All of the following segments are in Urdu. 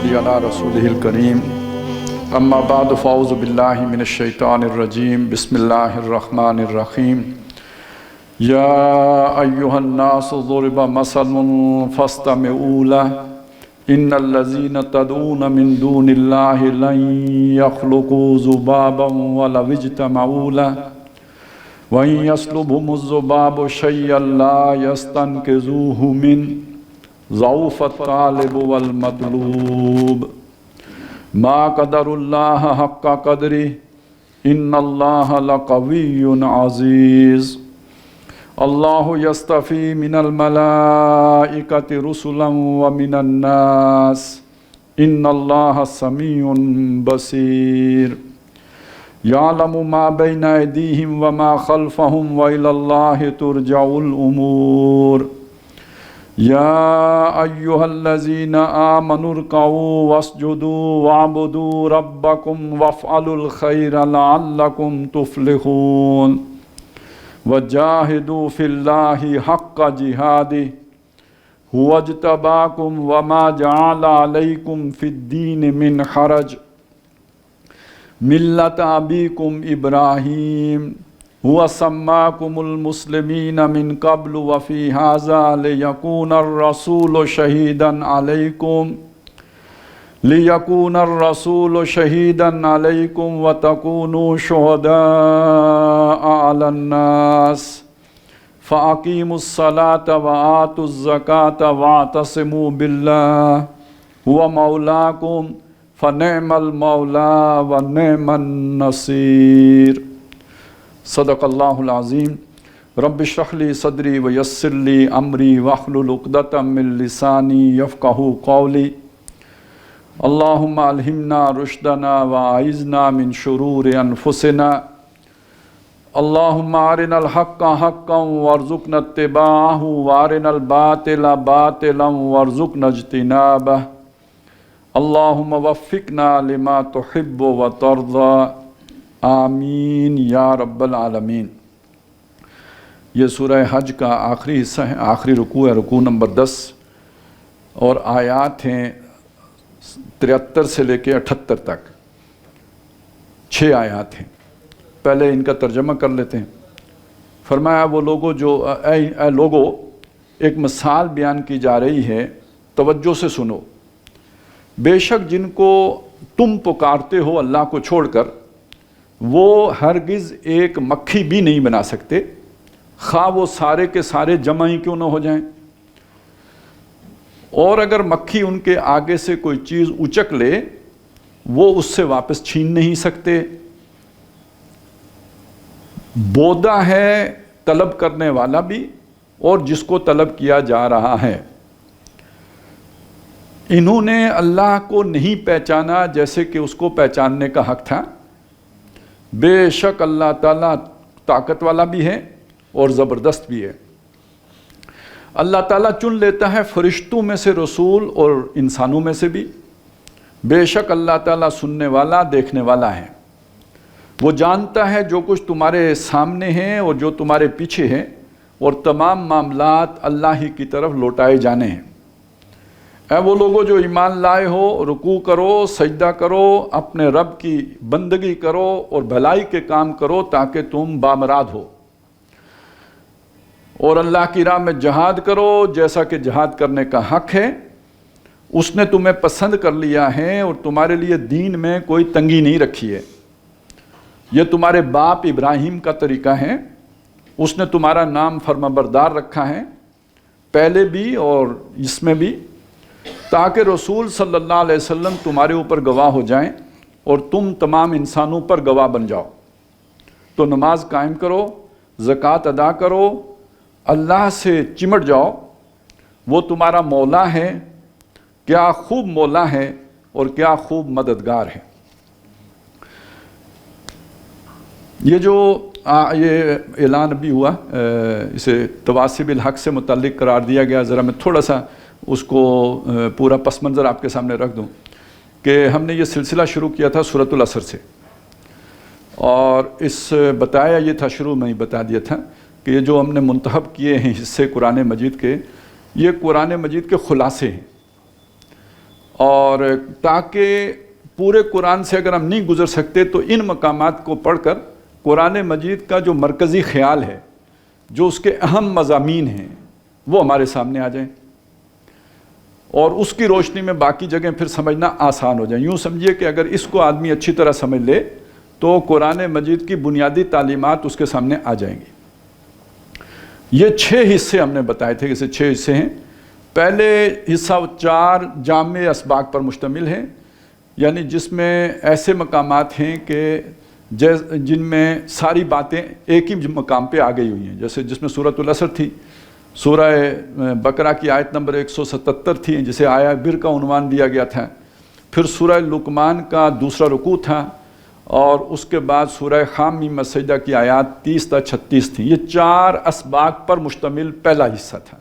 صلی علی رسولہ الکریم اما بعد فاعوذ باللہ من الشیطان الرجیم بسم اللہ الرحمن الرحیم یا ایہا الناس ضرب مثل فاستمعوا لہ ان الذین تدعون من دون اللہ لن یخلقوا ذبابا ولو اجتمعوا لہ وَإِن يَسْلُبْهُمُ الذُّبَابُ شَيْئًا لَا يَسْتَنقِذُوهُ مِنْهُ ضَعُفَ الطَّالِبُ وَالْمَطْلُوبُ مَا قَدَرُ اللَّهَ حَقَّ قَدْرِهِ إِنَّ اللَّهَ لَقَوِيٌّ عَزِيزٌ اللَّهُ يَسْتَفِي مِنَ الْمَلَائِكَةِ رُسُلًا وَمِنَ النَّاسِ إِنَّ اللَّهَ سَمِيعٌ بَصِيرٌ يَعْلَمُ مَا بَيْنَ أَيْدِيهِمْ وَمَا خَلْفَهُمْ وَإِلَى اللَّهِ تُرْجَعُ الْأُمُورُ يَا أَيُّهَا الَّذِينَ آمَنُوا ارْكَعُوا وَاسْجُدُوا وَاعْبُدُوا رَبَّكُمْ وَافْعَلُوا الْخَيْرَ لَعَلَّكُمْ تُفْلِحُونَ وَجَاهِدُوا فِي اللَّهِ حَقَّ جِهَادِهِ هُوَ اجْتَبَاكُمْ وَمَا جَعَلَ عَلَيْكُمْ فِي الدِّينِ مِنْ حَرَجٍ ملت ابیکم ابراہیم هو سماکم المسلمین من قبل وفی ھذا لیکون الرسول شہیدا علیکم وتکونوا شہداء علی الناس فاقیموا الصلاة وآتوا الزکاة واعتصموا باللہ هو مولاکم فنعم المولا ونعم النصیر صدق اللہ العظیم رب اشرح لی صدری ویسر لی امری واحلل عقدۃ من لسانی یفقہوا قولی اللہم الہمنا رشدنا واعذنا من شرور انفسنا اللہم ارنا الحق حقا وارزقنا اتباعہ وارنا الباطل باطلا وارزقنا اجتنابہ اللہم وفقنا لما تحب و ترضى آمین یا رب العالمین۔ یہ سورہ حج کا آخری حصہ ہے، آخری رکوع ہے، رکوع نمبر 10 اور آیات ہیں 73 سے لے کے 78 تک، 6 آیات ہیں۔ پہلے ان کا ترجمہ کر لیتے ہیں۔ فرمایا وہ لوگوں جو اے لوگو، ایک مثال بیان کی جا رہی ہے، توجہ سے سنو۔ بے شک جن کو تم پکارتے ہو اللہ کو چھوڑ کر، وہ ہرگز ایک مکھی بھی نہیں بنا سکتے، خواہ وہ سارے کے سارے جمع ہی کیوں نہ ہو جائیں، اور اگر مکھی ان کے آگے سے کوئی چیز اچک لے وہ اس سے واپس چھین نہیں سکتے۔ بودا ہے طلب کرنے والا بھی اور جس کو طلب کیا جا رہا ہے۔ انہوں نے اللہ کو نہیں پہچانا جیسے کہ اس کو پہچاننے کا حق تھا۔ بے شک اللہ تعالیٰ طاقت والا بھی ہے اور زبردست بھی ہے۔ اللہ تعالیٰ چن لیتا ہے فرشتوں میں سے رسول اور انسانوں میں سے بھی۔ بے شک اللہ تعالیٰ سننے والا دیکھنے والا ہے۔ وہ جانتا ہے جو کچھ تمہارے سامنے ہیں اور جو تمہارے پیچھے ہے، اور تمام معاملات اللہ ہی کی طرف لوٹائے جانے ہیں۔ اے وہ لوگوں جو ایمان لائے ہو، رکوع کرو، سجدہ کرو، اپنے رب کی بندگی کرو اور بھلائی کے کام کرو تاکہ تم بامراد ہو، اور اللہ کی راہ میں جہاد کرو جیسا کہ جہاد کرنے کا حق ہے۔ اس نے تمہیں پسند کر لیا ہے اور تمہارے لیے دین میں کوئی تنگی نہیں رکھی ہے۔ یہ تمہارے باپ ابراہیم کا طریقہ ہے۔ اس نے تمہارا نام فرمانبردار رکھا ہے، پہلے بھی اور اس میں بھی، تاکہ رسول صلی اللہ علیہ وسلم تمہارے اوپر گواہ ہو جائیں اور تم تمام انسانوں پر گواہ بن جاؤ۔ تو نماز قائم کرو، زکوٰۃ ادا کرو، اللہ سے چمٹ جاؤ، وہ تمہارا مولا ہے، کیا خوب مولا ہے اور کیا خوب مددگار ہے۔ یہ جو یہ اعلان بھی ہوا، اسے تواصی بالحق سے متعلق قرار دیا گیا۔ ذرا میں تھوڑا سا اس کو پورا پس منظر آپ کے سامنے رکھ دوں کہ ہم نے یہ سلسلہ شروع کیا تھا سورۃ العصر سے، اور اس بتایا یہ تھا، شروع میں ہی بتا دیا تھا کہ یہ جو ہم نے منتخب کیے ہیں حصے قرآن مجید کے، یہ قرآن مجید کے خلاصے ہیں، اور تاکہ پورے قرآن سے اگر ہم نہیں گزر سکتے تو ان مقامات کو پڑھ کر قرآن مجید کا جو مرکزی خیال ہے، جو اس کے اہم مضامین ہیں، وہ ہمارے سامنے آ جائیں اور اس کی روشنی میں باقی جگہیں پھر سمجھنا آسان ہو جائیں۔ یوں سمجھیے کہ اگر اس کو آدمی اچھی طرح سمجھ لے تو قرآن مجید کی بنیادی تعلیمات اس کے سامنے آ جائیں گی۔ یہ 6 حصے ہم نے بتائے تھے، جیسے 6 حصے ہیں۔ پہلے حصہ 4 جامع اسباق پر مشتمل ہے، یعنی جس میں ایسے مقامات ہیں کہ جن میں ساری باتیں ایک ہی مقام پہ آ گئی ہوئی ہیں، جیسے جس میں سورۃ العصر تھی، سورہ بقرہ کی آیت نمبر 177 تھی جسے آیا بر کا عنوان دیا گیا تھا، پھر سورہ لقمان کا دوسرا رکوع تھا، اور اس کے بعد سورہ حامیم السجدہ کی آیات 30 تا 36 تھیں۔ یہ 4 اسباق پر مشتمل پہلا حصہ تھا۔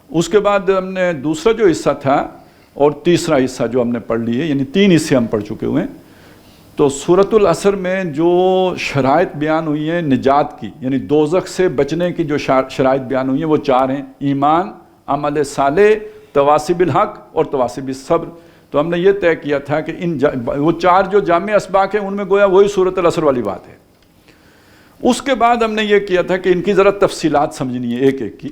اس کے بعد ہم نے دوسرا جو حصہ تھا اور تیسرا حصہ جو ہم نے پڑھ لی ہے، یعنی 3 حصے ہم پڑھ چکے ہوئے ہیں۔ تو سورۃ العصر میں جو شرائط بیان ہوئی ہیں نجات کی، یعنی دوزخ سے بچنے کی جو شرائط بیان ہوئی ہیں وہ 4 ہیں: ایمان، عمل صالح، تواصی بالحق اور تواصی بالصبر۔ تو ہم نے یہ طے کیا تھا کہ وہ 4 جو جامع اسباق ہیں ان میں گویا وہی سورۃ العصر والی بات ہے۔ اس کے بعد ہم نے یہ کیا تھا کہ ان کی ذرا تفصیلات سمجھنی ہے ایک ایک کی۔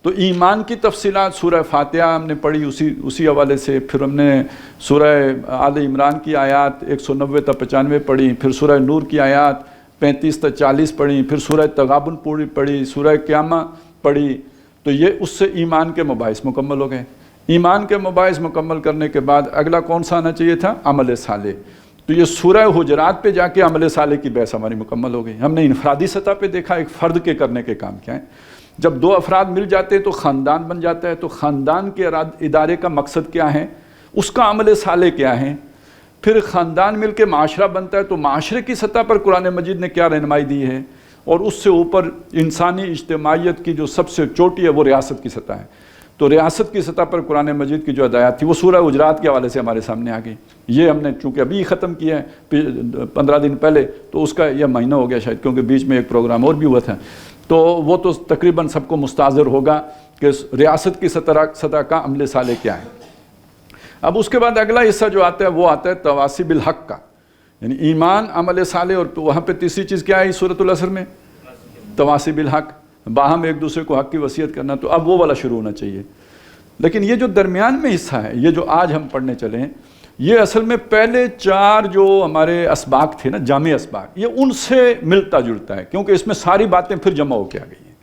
تو ایمان کی تفصیلات سورہ فاتحہ ہم نے پڑھی اسی حوالے سے، پھر ہم نے سورہ آل عمران کی آیات 190 تا 95 پڑھی، پھر سورہ نور کی آیات 35 تا 40 پڑھی، پھر سورہ تغابن پوری پڑھی، سورہ قیامہ پڑھی۔ تو یہ اس سے ایمان کے مباحث مکمل ہو گئے۔ ایمان کے مباحث مکمل کرنے کے بعد اگلا کون سا آنا چاہیے تھا؟ عمل صالح۔ تو یہ سورہ حجرات پہ جا کے عمل صالح کی بحث ہماری مکمل ہو گئی۔ ہم نے انفرادی سطح پہ دیکھا ایک فرد کے کرنے کے کام کیا ہیں۔ جب 2 افراد مل جاتے ہیں تو خاندان بن جاتا ہے، تو خاندان کے ادارے کا مقصد کیا ہے، اس کا عمل صالح کیا ہے۔ پھر خاندان مل کے معاشرہ بنتا ہے، تو معاشرے کی سطح پر قرآن مجید نے کیا رہنمائی دی ہے، اور اس سے اوپر انسانی اجتماعیت کی جو سب سے چوٹی ہے وہ ریاست کی سطح ہے۔ تو ریاست کی سطح پر قرآن مجید کی جو ہدایات تھی وہ سورہ حجرات کے حوالے سے ہمارے سامنے آ گئی۔ یہ ہم نے چونکہ ابھی ختم کیا ہے 15 دن پہلے، تو اس کا یہ مہینہ ہو گیا شاید، کیونکہ بیچ میں ایک پروگرام اور بھی ہوا تھا، تو وہ تو تقریباً سب کو مستحضر ہوگا کہ ریاست کی سطح کا عمل صالح کیا ہے۔ اب اس کے بعد اگلا حصہ جو آتا ہے وہ آتا ہے تواصی بالحق کا، یعنی ایمان، عمل صالح، اور وہاں پہ تیسری چیز کیا ہے سورۃ العصر میں؟ تواصی بالحق، باہم ایک دوسرے کو حق کی وصیت کرنا۔ تو اب وہ والا شروع ہونا چاہیے۔ لیکن یہ جو درمیان میں حصہ ہے، یہ جو آج ہم پڑھنے چلے ہیں، یہ اصل میں پہلے 4 جو ہمارے اسباق تھے نا، جامع اسباق، یہ ان سے ملتا جلتا ہے، کیونکہ اس میں ساری باتیں پھر جمع ہو کے آ گئی ہیں۔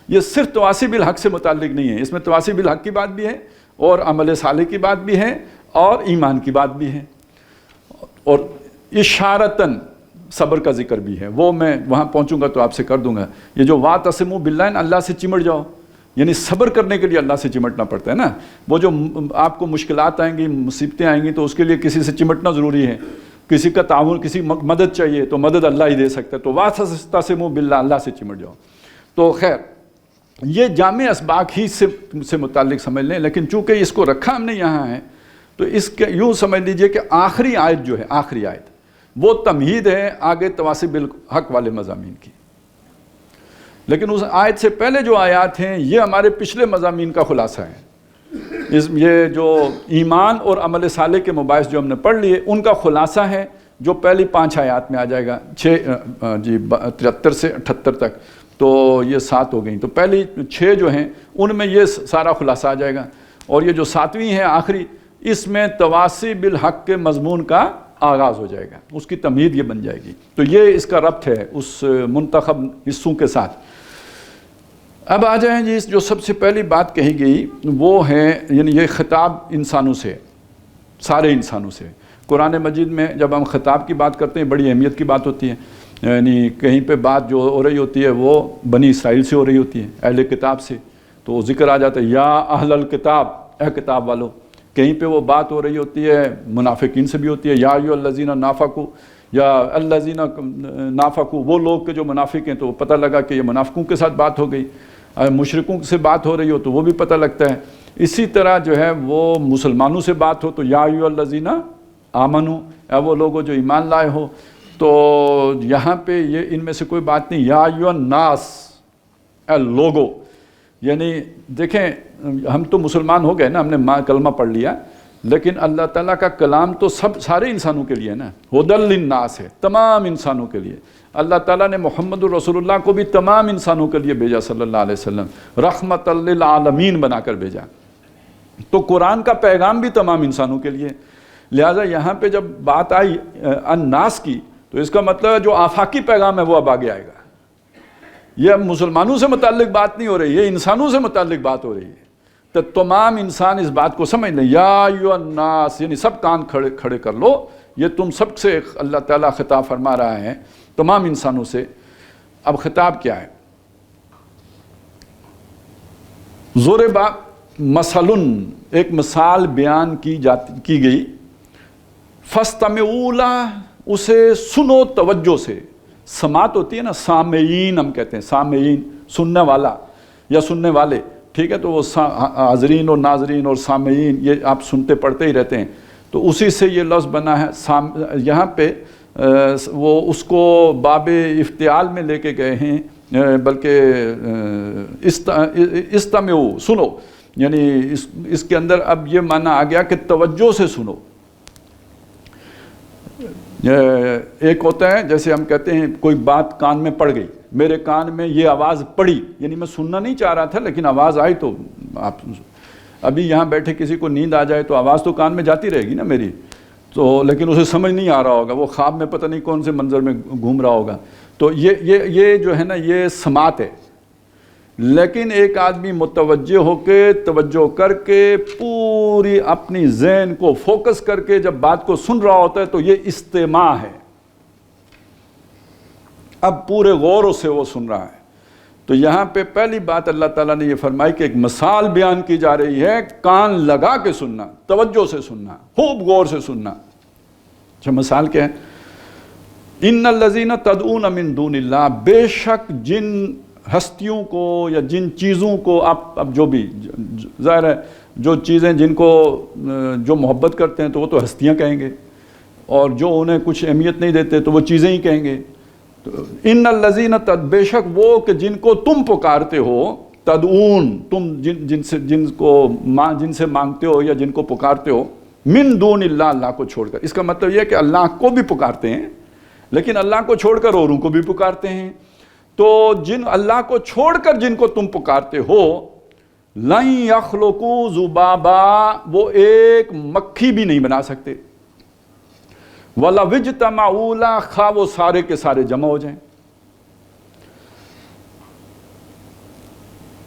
یہ صرف تواصی بالحق سے متعلق نہیں ہے، اس میں تواصی بالحق کی بات بھی ہے، اور عمل صالح کی بات بھی ہے، اور ایمان کی بات بھی ہے، اور اشارتاً صبر کا ذکر بھی ہے۔ وہ میں وہاں پہنچوں گا تو آپ سے کر دوں گا۔ یہ جو واعتصموا باللہ، اللہ سے چمٹ جاؤ، یعنی صبر کرنے کے لیے اللہ سے چمٹنا پڑتا ہے نا۔ وہ جو آپ کو مشکلات آئیں گی، مصیبتیں آئیں گی، تو اس کے لیے کسی سے چمٹنا ضروری ہے، کسی کا تعاون، کسی مدد چاہیے تو مدد اللہ ہی دے سکتا ہے۔ تو واعتصموا باللہ، اللہ سے چمٹ جاؤ۔ تو خیر یہ جامع اسباق ہی سے متعلق سمجھ لیں، لیکن چونکہ اس کو رکھا ہم نے یہاں ہے تو اس کے یوں سمجھ لیجئے کہ آخری آیت جو ہے، آخری آیت وہ تمہید ہے آگے تواصی بالحق والے مضامین کی۔ لیکن اس آیت سے پہلے جو آیات ہیں یہ ہمارے پچھلے مضامین کا خلاصہ ہے۔ یہ جو ایمان اور عمل صالح کے مباحث جو ہم نے پڑھ لیے ان کا خلاصہ ہے، جو پہلی 5 آیات میں آ جائے گا، 73 سے 78 تک، تو یہ 7 ہو گئیں۔ تو پہلی 6 جو ہیں ان میں یہ سارا خلاصہ آ جائے گا، اور یہ جو 7ویں ہے آخری، اس میں تواصی بالحق کے مضمون کا آغاز ہو جائے گا، اس کی تمہید یہ بن جائے گی۔ تو یہ اس کا ربط ہے اس منتخب حصوں کے ساتھ۔ اب آ جائیں جی، جو سب سے پہلی بات کہی گئی وہ ہے، یعنی یہ خطاب انسانوں سے، سارے انسانوں سے۔ قرآن مجید میں جب ہم خطاب کی بات کرتے ہیں بڑی اہمیت کی بات ہوتی ہے، یعنی کہیں پہ بات جو ہو رہی ہوتی ہے وہ بنی اسرائیل سے ہو رہی ہوتی ہے، اہل کتاب سے، تو ذکر آ جاتا ہے یا اہل الکتاب، اے کتاب والو۔ کہیں پہ وہ بات ہو رہی ہوتی ہے منافقین سے بھی ہوتی ہے، یا ایھا الذین نافقوا، یا الذین نافقوا، وہ لوگ کے جو منافق ہیں، تو پتہ لگا کہ یہ منافقوں کے ساتھ بات ہو گئی۔ مشرکوں سے بات ہو رہی ہو تو وہ بھی پتہ لگتا ہے۔ اسی طرح جو ہے وہ مسلمانوں سے بات ہو تو یا ایھا الذین آمنوا، اے وہ لوگوں جو ایمان لائے ہو۔ تو یہاں پہ یہ ان میں سے کوئی بات نہیں، یا ایھا الناس، اے لوگو، یعنی دیکھیں ہم تو مسلمان ہو گئے نا، ہم نے کلمہ پڑھ لیا، لیکن اللہ تعالیٰ کا کلام تو سارے انسانوں کے لیے نا، ہدی للناس ہے، تمام انسانوں کے لیے۔ اللہ تعالیٰ نے محمد رسول اللہ کو بھی تمام انسانوں کے لیے بھیجا، صلی اللہ علیہ وسلم رحمت للعالمین بنا کر بھیجا۔ تو قرآن کا پیغام بھی تمام انسانوں کے لیے، لہٰذا یہاں پہ جب بات آئی الناس کی تو اس کا مطلب ہے جو آفاقی پیغام ہے وہ اب آگے آئے گا۔ یہ اب مسلمانوں سے متعلق بات نہیں ہو رہی، یہ انسانوں سے متعلق بات ہو رہی ہے۔ تو تمام انسان اس بات کو سمجھ لیں، یا ایھا الناس، یعنی سب کان کھڑے کر لو، یہ تم سب سے اللہ تعالیٰ خطاب فرما رہا ہے، تمام انسانوں سے۔ اب خطاب کیا ہے؟ ضرب مثل، ایک مثال بیان کی گئی، فاستمعوا لہ، اسے سنو توجہ سے۔ سماعت ہوتی ہے نا، سامعین ہم کہتے ہیں، سامعین سننے والا یا سننے والے، ٹھیک ہے؟ تو وہ حاضرین اور ناظرین اور سامعین، یہ آپ سنتے پڑھتے ہی رہتے ہیں، تو اسی سے یہ لفظ بنا ہے۔ یہاں پہ وہ اس کو باب افتعال میں لے کے گئے ہیں، بلکہ استمعوا، سنو، یعنی اس کے اندر اب یہ معنی آ گیا کہ توجہ سے سنو۔ ایک ہوتا ہے جیسے ہم کہتے ہیں کوئی بات کان میں پڑ گئی، میرے کان میں یہ آواز پڑی، یعنی میں سننا نہیں چاہ رہا تھا لیکن آواز آئی، تو آپ ابھی یہاں بیٹھے کسی کو نیند آ جائے تو آواز تو کان میں جاتی رہے گی نا میری، تو لیکن اسے سمجھ نہیں آ رہا ہوگا، وہ خواب میں پتہ نہیں کون سے منظر میں گھوم رہا ہوگا۔ تو یہ جو ہے نا، یہ سماعت ہے۔ لیکن ایک آدمی متوجہ ہو کے، توجہ کر کے، پوری اپنی ذہن کو فوکس کر کے جب بات کو سن رہا ہوتا ہے تو یہ استماع ہے۔ اب پورے غور سے وہ سن رہا ہے۔ تو یہاں پہ پہلی بات اللہ تعالیٰ نے یہ فرمائی کہ ایک مثال بیان کی جا رہی ہے، کان لگا کے سننا، توجہ سے سننا، خوب غور سے سننا۔ اچھا، مثال کیا ہے؟ ان الذین تدعون من دون اللہ، بے شک جن ہستیوں کو یا جن چیزوں کو آپ، اب جو بھی ظاہر ہے جو چیزیں جن کو جو محبت کرتے ہیں تو وہ تو ہستیاں کہیں گے، اور جو انہیں کچھ اہمیت نہیں دیتے تو وہ چیزیں ہی کہیں گے۔ ان الذین، بے شک وہ کہ جن کو تم پکارتے ہو، تدعون، تم جن سے مانگتے ہو یا جن کو پکارتے ہو، من دون اللہ، اللہ کو چھوڑ کر۔ اس کا مطلب یہ ہے کہ اللہ کو بھی پکارتے ہیں لیکن اللہ کو چھوڑ کر اوروں کو بھی پکارتے ہیں۔ تو جن اللہ کو چھوڑ کر جن کو تم پکارتے ہو، لن یخلقوا ذبابا، وہ ایک مکھی بھی نہیں بنا سکتے، وَلَوِ اجْتَمَعُوا لَهُ، خواہ وہ سارے کے سارے جمع ہو جائیں۔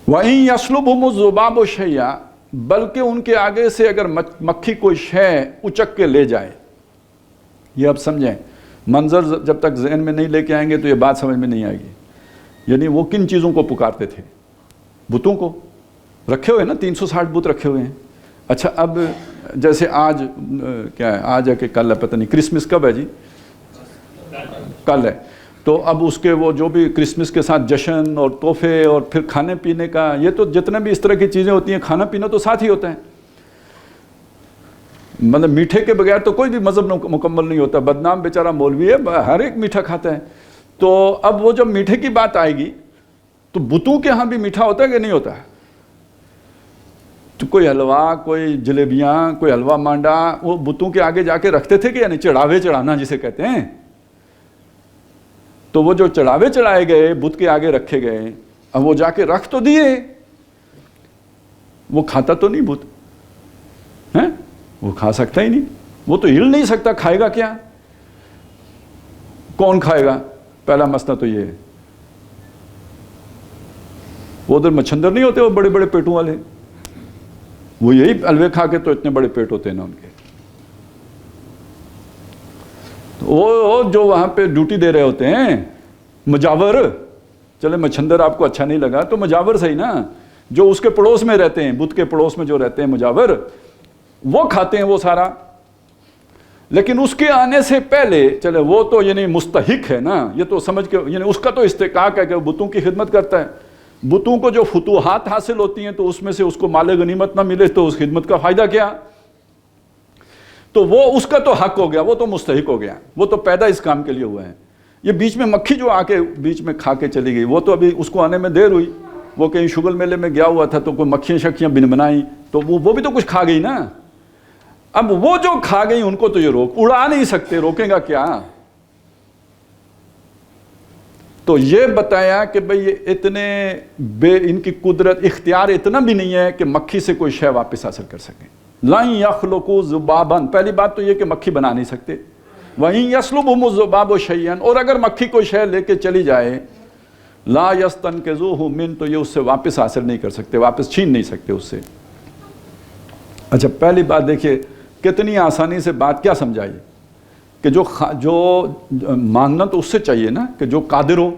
وَإِن يَسْلُبْهُمُ الذُّبَابُ شَيْئًا، بلکہ ان کے آگے سے اگر مکھی کوئی شے اچک کے لے جائے۔ یہ اب سمجھیں، منظر جب تک ذہن میں نہیں لے کے آئیں گے تو یہ بات سمجھ میں نہیں آئے گی۔ یعنی وہ کن چیزوں کو پکارتے تھے؟ بتوں کو، رکھے ہوئے نا 360 بت رکھے ہوئے ہیں۔ اچھا، اب جیسے آج کیا ہے، آج ہے کہ کل ہے، پتہ نہیں، کرسمس کب ہے جی؟ کل ہے۔ تو اب اس کے وہ جو بھی کرسمس کے ساتھ جشن اور تحفے اور پھر کھانے پینے کا، یہ تو جتنے بھی اس طرح کی چیزیں ہوتی ہیں، کھانا پینا تو ساتھ ہی ہوتا ہے۔ مطلب میٹھے کے بغیر تو کوئی بھی مذہب مکمل نہیں ہوتا۔ بدنام بیچارہ مولوی ہے، ہر ایک میٹھا کھاتا ہے۔ تو اب وہ جب میٹھے کی بات آئے گی تو بتوں کے ہاں بھی میٹھا ہوتا ہے کہ نہیں ہوتا ہے؟ تو کوئی حلوہ، کوئی جلیبیاں، کوئی حلوہ مانڈا، وہ بتوں کے آگے جا کے رکھتے تھے کہ یعنی چڑھاوے چڑھانا جسے کہتے ہیں۔ تو وہ جو چڑھاوے چڑھائے گئے، بت کے آگے رکھے گئے، اب وہ جا کے رکھ تو دیے، وہ کھاتا تو نہیں بت ہیں، وہ کھا سکتا ہی نہیں، وہ تو ہل نہیں سکتا، کھائے گا کیا؟ کون کھائے گا؟ پہلا مسئلہ تو یہ ہے۔ وہ ادھر مچھندر نہیں ہوتے، وہ بڑے بڑے پیٹوں والے، وہ یہی حلوے کھا کے تو اتنے بڑے پیٹ ہوتے ہیں نا ان کے۔ وہ جو وہاں پہ ڈیوٹی دے رہے ہوتے ہیں، مجاور، چلے مچھندر آپ کو اچھا نہیں لگا تو مجاور صحیح نا، جو اس کے پڑوس میں رہتے ہیں، بت کے پڑوس میں جو رہتے ہیں مجاور، وہ کھاتے ہیں وہ سارا۔ لیکن اس کے آنے سے پہلے، چلے وہ تو یعنی مستحق ہے نا، یہ تو سمجھ کے، یعنی اس کا تو استحقاق ہے کہ وہ بتوں کی خدمت کرتا ہے۔ بتوں کو جو فتوحات حاصل ہوتی ہیں تو اس میں سے اس کو مال غنیمت نہ ملے تو اس خدمت کا فائدہ کیا؟ تو وہ اس کا تو حق ہو گیا، وہ تو مستحق ہو گیا، وہ تو پیدا اس کام کے لیے ہوا ہے۔ یہ بیچ میں مکھی جو آ کے بیچ میں کھا کے چلی گئی، وہ تو ابھی اس کو آنے میں دیر ہوئی، وہ کہیں شغل میلے میں گیا ہوا تھا تو کوئی مکھیاں شکیاں بن بنائی تو وہ بھی تو کچھ کھا گئی نا۔ اب وہ جو کھا گئی ان کو تو یہ اڑا نہیں سکتے، روکیں گا کیا؟ تو یہ بتایا کہ بھئی یہ اتنے ان کی قدرت اختیار اتنا بھی نہیں ہے کہ مکھی سے کوئی شے واپس حاصل کر سکیں. لَن يَخْلُقُوا ذُبَابًا، پہلی بات تو یہ کہ مکھی بنا نہیں سکتے. وَإِن يَسْلُبْهُمُ الذُّبَابُ شَيْئًا، اور اگر مکھی کوئی شے لے کے چلی جائے، لا يَسْتَنْقِذُوهُ مِنْ، تو یہ اس سے واپس حاصل نہیں کر سکتے، واپس چھین نہیں سکتے اس سے. اچھا پہلی بات دیکھیے کتنی آسانی سے بات کیا سمجھائی کہ جو مانگنا تو اس سے چاہیے نا کہ جو قادر ہو.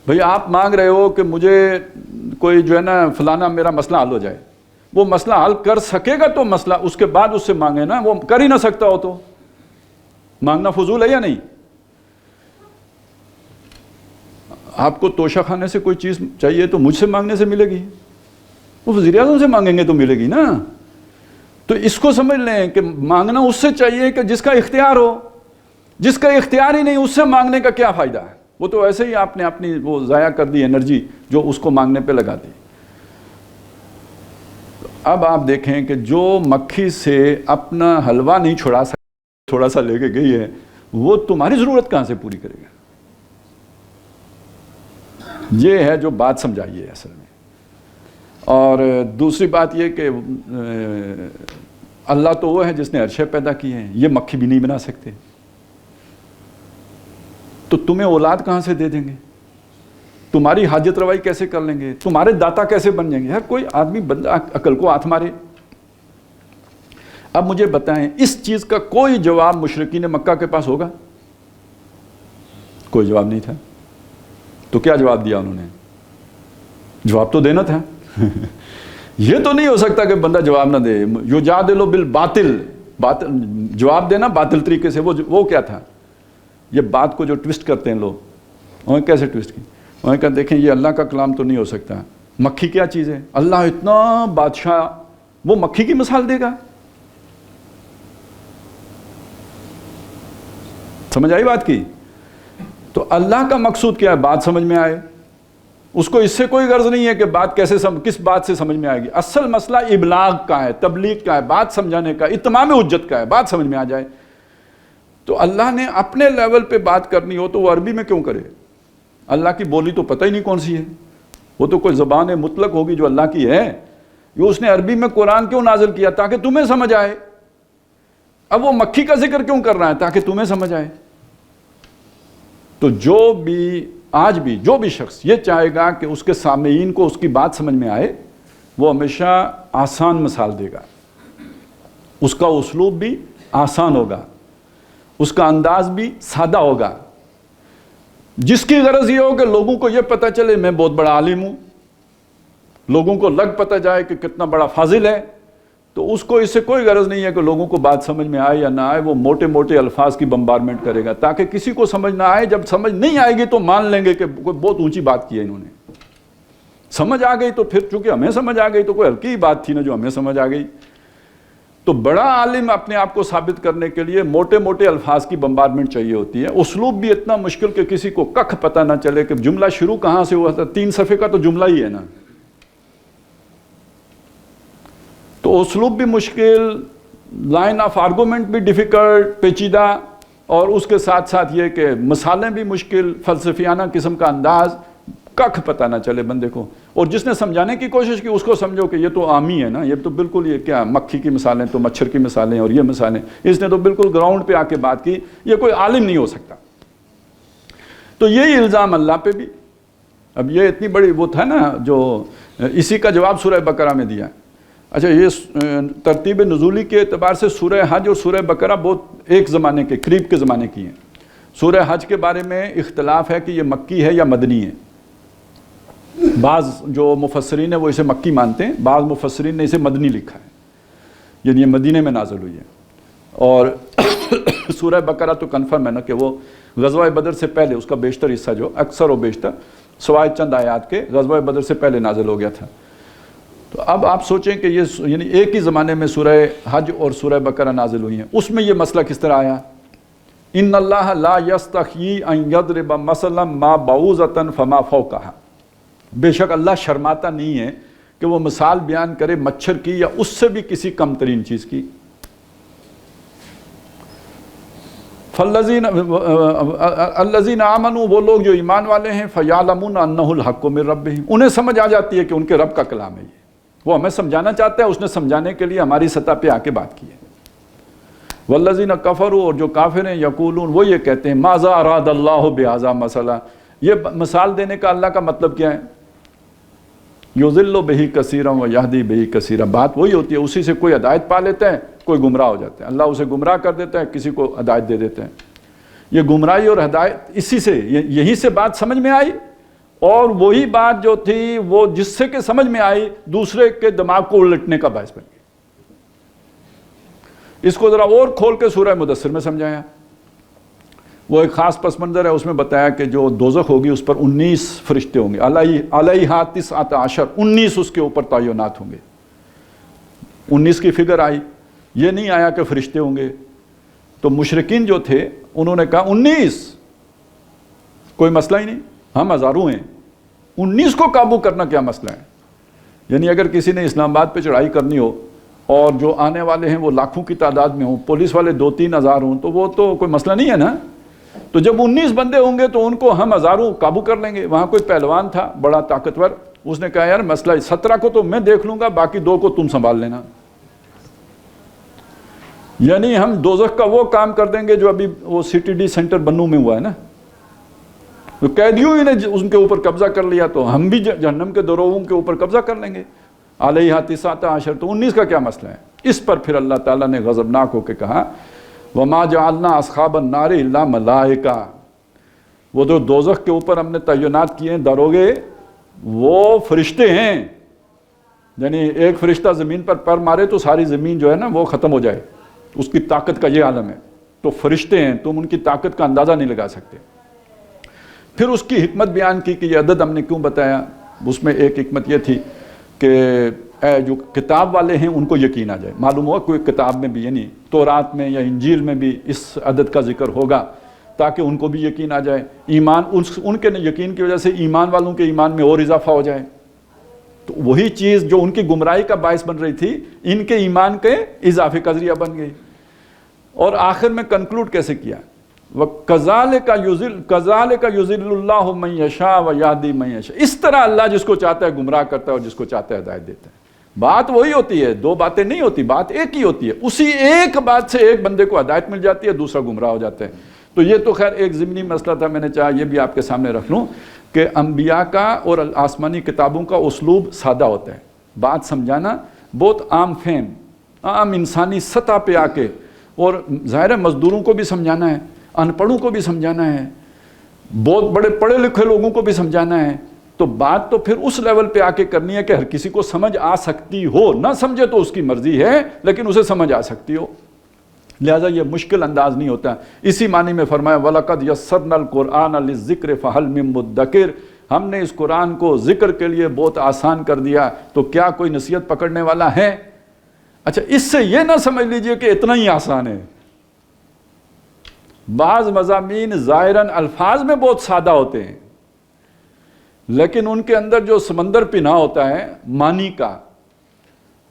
بھئی آپ مانگ رہے ہو کہ مجھے کوئی جو ہے نا فلانا میرا مسئلہ حل ہو جائے، وہ مسئلہ حل کر سکے گا تو مسئلہ اس کے بعد اس سے مانگے نا. وہ کر ہی نہ سکتا ہو تو مانگنا فضول ہے یا نہیں؟ آپ کو توشہ خانے سے کوئی چیز چاہیے تو مجھ سے مانگنے سے ملے گی، وہ وزیر اعظم سے مانگیں گے تو ملے گی نا. تو اس کو سمجھ لیں کہ مانگنا اس سے چاہیے کہ جس کا اختیار ہو. جس کا اختیار ہی نہیں اس سے مانگنے کا کیا فائدہ ہے؟ وہ تو ایسے ہی آپ نے اپنی وہ ضائع کر دی انرجی جو اس کو مانگنے پہ لگا دی. اب آپ دیکھیں کہ جو مکھی سے اپنا حلوہ نہیں چھڑا سکتا، تھوڑا سا لے کے گئی ہے، وہ تمہاری ضرورت کہاں سے پوری کرے گا؟ یہ ہے جو بات سمجھائیے اصل میں. اور دوسری بات یہ کہ اللہ تو وہ ہے جس نے عرشیں پیدا کی ہیں، یہ مکھی بھی نہیں بنا سکتے. تو تمہیں اولاد کہاں سے دے دیں گے؟ تمہاری حاجت روائی کیسے کر لیں گے؟ تمہارے داتا کیسے بن جائیں گے؟ ہر کوئی آدمی بندہ عقل کو ہاتھ مارے. اب مجھے بتائیں اس چیز کا کوئی جواب مشرکین مکہ کے پاس ہوگا؟ کوئی جواب نہیں تھا. تو کیا جواب دیا انہوں نے؟ جواب تو دینا تھا. یہ تو نہیں ہو سکتا کہ بندہ جواب نہ دے. یجادلو بالباطل، باطل جواب دینا باطل طریقے سے. وہ کیا تھا؟ یہ بات کو جو ٹوسٹ کرتے ہیں لوگ، انہوں نے کیسے ٹوسٹ کی؟ انہوں نے کہا دیکھیں یہ اللہ کا کلام تو نہیں ہو سکتا. مکھی کیا چیز ہے؟ اللہ اتنا بادشاہ، وہ مکھی کی مثال دے گا؟ سمجھ آئی بات کی؟ تو اللہ کا مقصود کیا ہے؟ بات سمجھ میں آئے. اس کو اس سے کوئی غرض نہیں ہے کہ بات کس بات سے سمجھ میں آئے گی. اصل مسئلہ ابلاغ کا ہے، تبلیغ کا ہے، بات سمجھانے کا، اتمام حجت کا ہے، بات سمجھ میں آ جائے. تو اللہ نے اپنے لیول پہ بات کرنی ہو تو وہ عربی میں کیوں کرے؟ اللہ کی بولی تو پتہ ہی نہیں کون سی ہے. وہ تو کوئی زبان مطلق ہوگی جو اللہ کی ہے. یہ اس نے عربی میں قرآن کیوں نازل کیا؟ تاکہ تمہیں سمجھ آئے. اب وہ مکھی کا ذکر کیوں کر رہا ہے؟ تاکہ تمہیں سمجھ آئے. تو آج بھی جو بھی شخص یہ چاہے گا کہ اس کے سامعین کو اس کی بات سمجھ میں آئے، وہ ہمیشہ آسان مثال دے گا. اس کا اسلوب بھی آسان ہوگا، اس کا انداز بھی سادہ ہوگا. جس کی غرض یہ ہو کہ لوگوں کو یہ پتہ چلے میں بہت بڑا عالم ہوں، لوگوں کو لگ پتہ جائے کہ کتنا بڑا فاضل ہے، تو اس کو اس سے کوئی غرض نہیں ہے کہ لوگوں کو بات سمجھ میں آئے یا نہ آئے. وہ موٹے موٹے الفاظ کی بمبارمنٹ کرے گا تاکہ کسی کو سمجھ نہ آئے. جب سمجھ نہیں آئے گی تو مان لیں گے کہ کوئی بہت اونچی بات کی ہے انہوں نے. سمجھ آ گئی تو پھر چونکہ ہمیں سمجھ آ گئی تو کوئی ہلکی بات تھی نا جو ہمیں سمجھ آ گئی. تو بڑا عالم اپنے آپ کو ثابت کرنے کے لیے موٹے موٹے الفاظ کی بمبارمنٹ چاہیے ہوتی ہے. اسلوب بھی اتنا مشکل کہ کسی کو ککھ پتہ نہ چلے کہ جملہ شروع کہاں سے ہوا تھا. 3 صفحے کا تو جملہ ہی ہے نا. تو اسلوب بھی مشکل، لائن آف آرگومنٹ بھی ڈیفیکلٹ، پیچیدہ، اور اس کے ساتھ ساتھ یہ کہ مثالیں بھی مشکل، فلسفیانہ قسم کا انداز، ککھ پتہ نہ چلے بندے کو. اور جس نے سمجھانے کی کوشش کی اس کو سمجھو کہ یہ تو عامی ہے نا، یہ تو بالکل یہ کیا مکھی کی مثالیں تو مچھر کی مثالیں اور یہ مثالیں، اس نے تو بالکل گراؤنڈ پہ آ کے بات کی. یہ کوئی عالم نہیں ہو سکتا. تو یہی الزام اللہ پہ بھی. اب یہ اتنی بڑی وہ تھا نا جو اسی کا جواب سورہ بقرہ میں دیا. اچھا یہ ترتیب نزولی کے اعتبار سے سورہ حج اور سورہ بقرہ بہت ایک زمانے کے قریب کے زمانے کی ہیں. سورہ حج کے بارے میں اختلاف ہے کہ یہ مکی ہے یا مدنی ہے. بعض جو مفسرین ہیں وہ اسے مکی مانتے ہیں، بعض مفسرین نے اسے مدنی لکھا ہے، یعنی یہ مدینے میں نازل ہوئی ہے. اور سورہ بقرہ تو کنفرم ہے نا کہ وہ غزوہ بدر سے پہلے، اس کا بیشتر حصہ جو اکثر و بیشتر سوائے چند آیات کے غزوہ بدر سے پہلے نازل ہو گیا تھا. تو اب آپ سوچیں کہ یہ یعنی ایک ہی زمانے میں سورہ حج اور سورہ بقرہ نازل ہوئی ہیں. اس میں یہ مسئلہ کس طرح آیا؟ ان اللہ لا یستحیی ان یضرب مثلا ما بعوضۃ فما فوقها. بے شک اللہ شرماتا نہیں ہے کہ وہ مثال بیان کرے مچھر کی یا اس سے بھی کسی کم ترین چیز کی. فالذین الذین آمنوا، وہ لوگ جو ایمان والے ہیں، فیعلمون انہ الحق من ربہم، انہیں سمجھ آ جاتی ہے کہ ان کے رب کا کلام ہے یہ، وہ ہمیں سمجھانا چاہتا ہے، اس نے سمجھانے کے لیے ہماری سطح پہ آ کے بات کی ہے۔ والذین کفروا، اور جو کافر ہیں، یقولون، وہ یہ کہتے ہیں، ماذا اراد اللہ بہذا مثلا، یہ مثال دینے کا اللہ کا مطلب کیا ہے؟ یضل بہ کثیرا ویہدی بہ کثیرا، بات وہی ہوتی ہے، اسی سے کوئی ہدایت پا لیتا ہے، کوئی گمراہ ہو جاتا ہے، اللہ اسے گمراہ کر دیتا ہے، کسی کو ہدایت دے دیتے ہیں۔ یہ گمراہی اور ہدایت اسی سے، یہیں سے بات سمجھ میں آئی، اور وہی بات جو تھی وہ جس سے کہ سمجھ میں آئی دوسرے کے دماغ کو الٹنے کا باعث بن گئی۔ اس کو ذرا اور کھول کے سورہ مدثر میں سمجھایا، وہ ایک خاص پس منظر ہے، اس میں بتایا کہ جو دوزخ ہوگی اس پر 19 فرشتے ہوں گے، علیہا 19، 19 اس کے اوپر تعینات ہوں گے۔ 19 کی فگر آئی، یہ نہیں آیا کہ فرشتے ہوں گے، تو مشرکین جو تھے انہوں نے کہا 19 کوئی مسئلہ ہی نہیں، ہم ہزاروں ہیں، 19 کو قابو کرنا کیا مسئلہ ہے؟ یعنی اگر کسی نے اسلام آباد پہ چڑھائی کرنی ہو اور جو آنے والے ہیں وہ لاکھوں کی تعداد میں ہوں، پولیس والے 2-3 ہزار ہوں، تو وہ تو کوئی مسئلہ نہیں ہے نا۔ تو جب 19 بندے ہوں گے تو ان کو ہم ہزاروں قابو کر لیں گے۔ وہاں کوئی پہلوان تھا بڑا طاقتور، اس نے کہا یار مسئلہ 17 کو تو میں دیکھ لوں گا، باقی 2 کو تم سنبھال لینا۔ یعنی ہم دوزخ کا وہ کام کر دیں گے جو ابھی وہ CTD سینٹر بنو میں ہوا ہے نا، تو قیدیوں ہی نے ان کے اوپر قبضہ کر لیا، تو ہم بھی جہنم کے دروغوں کے اوپر قبضہ کر لیں گے۔ علیہا 19، تو 19 کا کیا مسئلہ ہے؟ اس پر پھر اللہ تعالیٰ نے غضبناک ہو کے کہا وَمَا جَعَلْنَا أَصْحَابَ النَّارِ إِلَّا مَلَائِكَةً، وہ جو دوزخ کے اوپر ہم نے تعینات کیے ہیں داروغے، وہ فرشتے ہیں۔ یعنی ایک فرشتہ زمین پر پر مارے تو ساری زمین جو ہے نا وہ ختم ہو جائے، اس کی طاقت کا یہ عالم ہے۔ تو فرشتے ہیں، تم ان کی طاقت کا اندازہ نہیں لگا سکتے۔ پھر اس کی حکمت بیان کی کہ یہ عدد ہم نے کیوں بتایا۔ اس میں ایک حکمت یہ تھی کہ جو کتاب والے ہیں ان کو یقین آ جائے۔ معلوم ہوا کوئی کتاب میں بھی، یعنی تورات میں یا انجیل میں بھی اس عدد کا ذکر ہوگا تاکہ ان کو بھی یقین آ جائے، ایمان ان کے یقین کی وجہ سے ایمان والوں کے ایمان میں اور اضافہ ہو جائے۔ تو وہی چیز جو ان کی گمراہی کا باعث بن رہی تھی، ان کے ایمان کے اضافے کا ذریعہ بن گئی۔ اور آخر میں کنکلوڈ کیسے کیا؟ کَذَلِكَ يُضِلُّ اللَّهُ مَن يَشَاءُ وَيَهْدِي مَن يَشَاءُ، اس طرح اللہ جس کو چاہتا ہے گمراہ کرتا ہے اور جس کو چاہتا ہے ہدایت دیتا ہے۔ بات وہی ہوتی ہے، 2 باتیں نہیں ہوتی، بات ایک ہی ہوتی ہے۔ اسی ایک بات سے ایک بندے کو ہدایت مل جاتی ہے، دوسرا گمراہ ہو جاتا ہے۔ تو یہ تو خیر ایک ضمنی مسئلہ تھا، میں نے چاہا یہ بھی آپ کے سامنے رکھ لوں کہ انبیاء کا اور آسمانی کتابوں کا اسلوب سادہ ہوتا ہے، بات سمجھانا بہت عام فہم، عام انسانی سطح پہ آ کے، اور ظاہر مزدوروں کو بھی سمجھانا ہے، ان پڑھوں کو بھی سمجھانا ہے، بہت بڑے پڑھے لکھے لوگوں کو بھی سمجھانا ہے۔ تو بات تو پھر اس لیول پہ آ کے کرنی ہے کہ ہر کسی کو سمجھ آ سکتی ہو، نہ سمجھے تو اس کی مرضی ہے لیکن اسے سمجھ آ سکتی ہو، لہذا یہ مشکل انداز نہیں ہوتا۔ اسی معنی میں فرمایا وَلَقَدْ يَسَّرْنَا الْقُرْآنَ لِلذِّكْرِ فَهَلْ مِن مُدَّكِرٍ، ہم نے اس قرآن کو ذکر کے لیے بہت آسان کر دیا، تو کیا کوئی نصیحت پکڑنے والا ہے؟ اچھا، اس سے یہ نہ سمجھ لیجئے کہ اتنا ہی آسان ہے۔ بعض مضامین ظاہراً الفاظ میں بہت سادہ ہوتے ہیں، لیکن ان کے اندر جو سمندر پنہا ہوتا ہے معنی کا،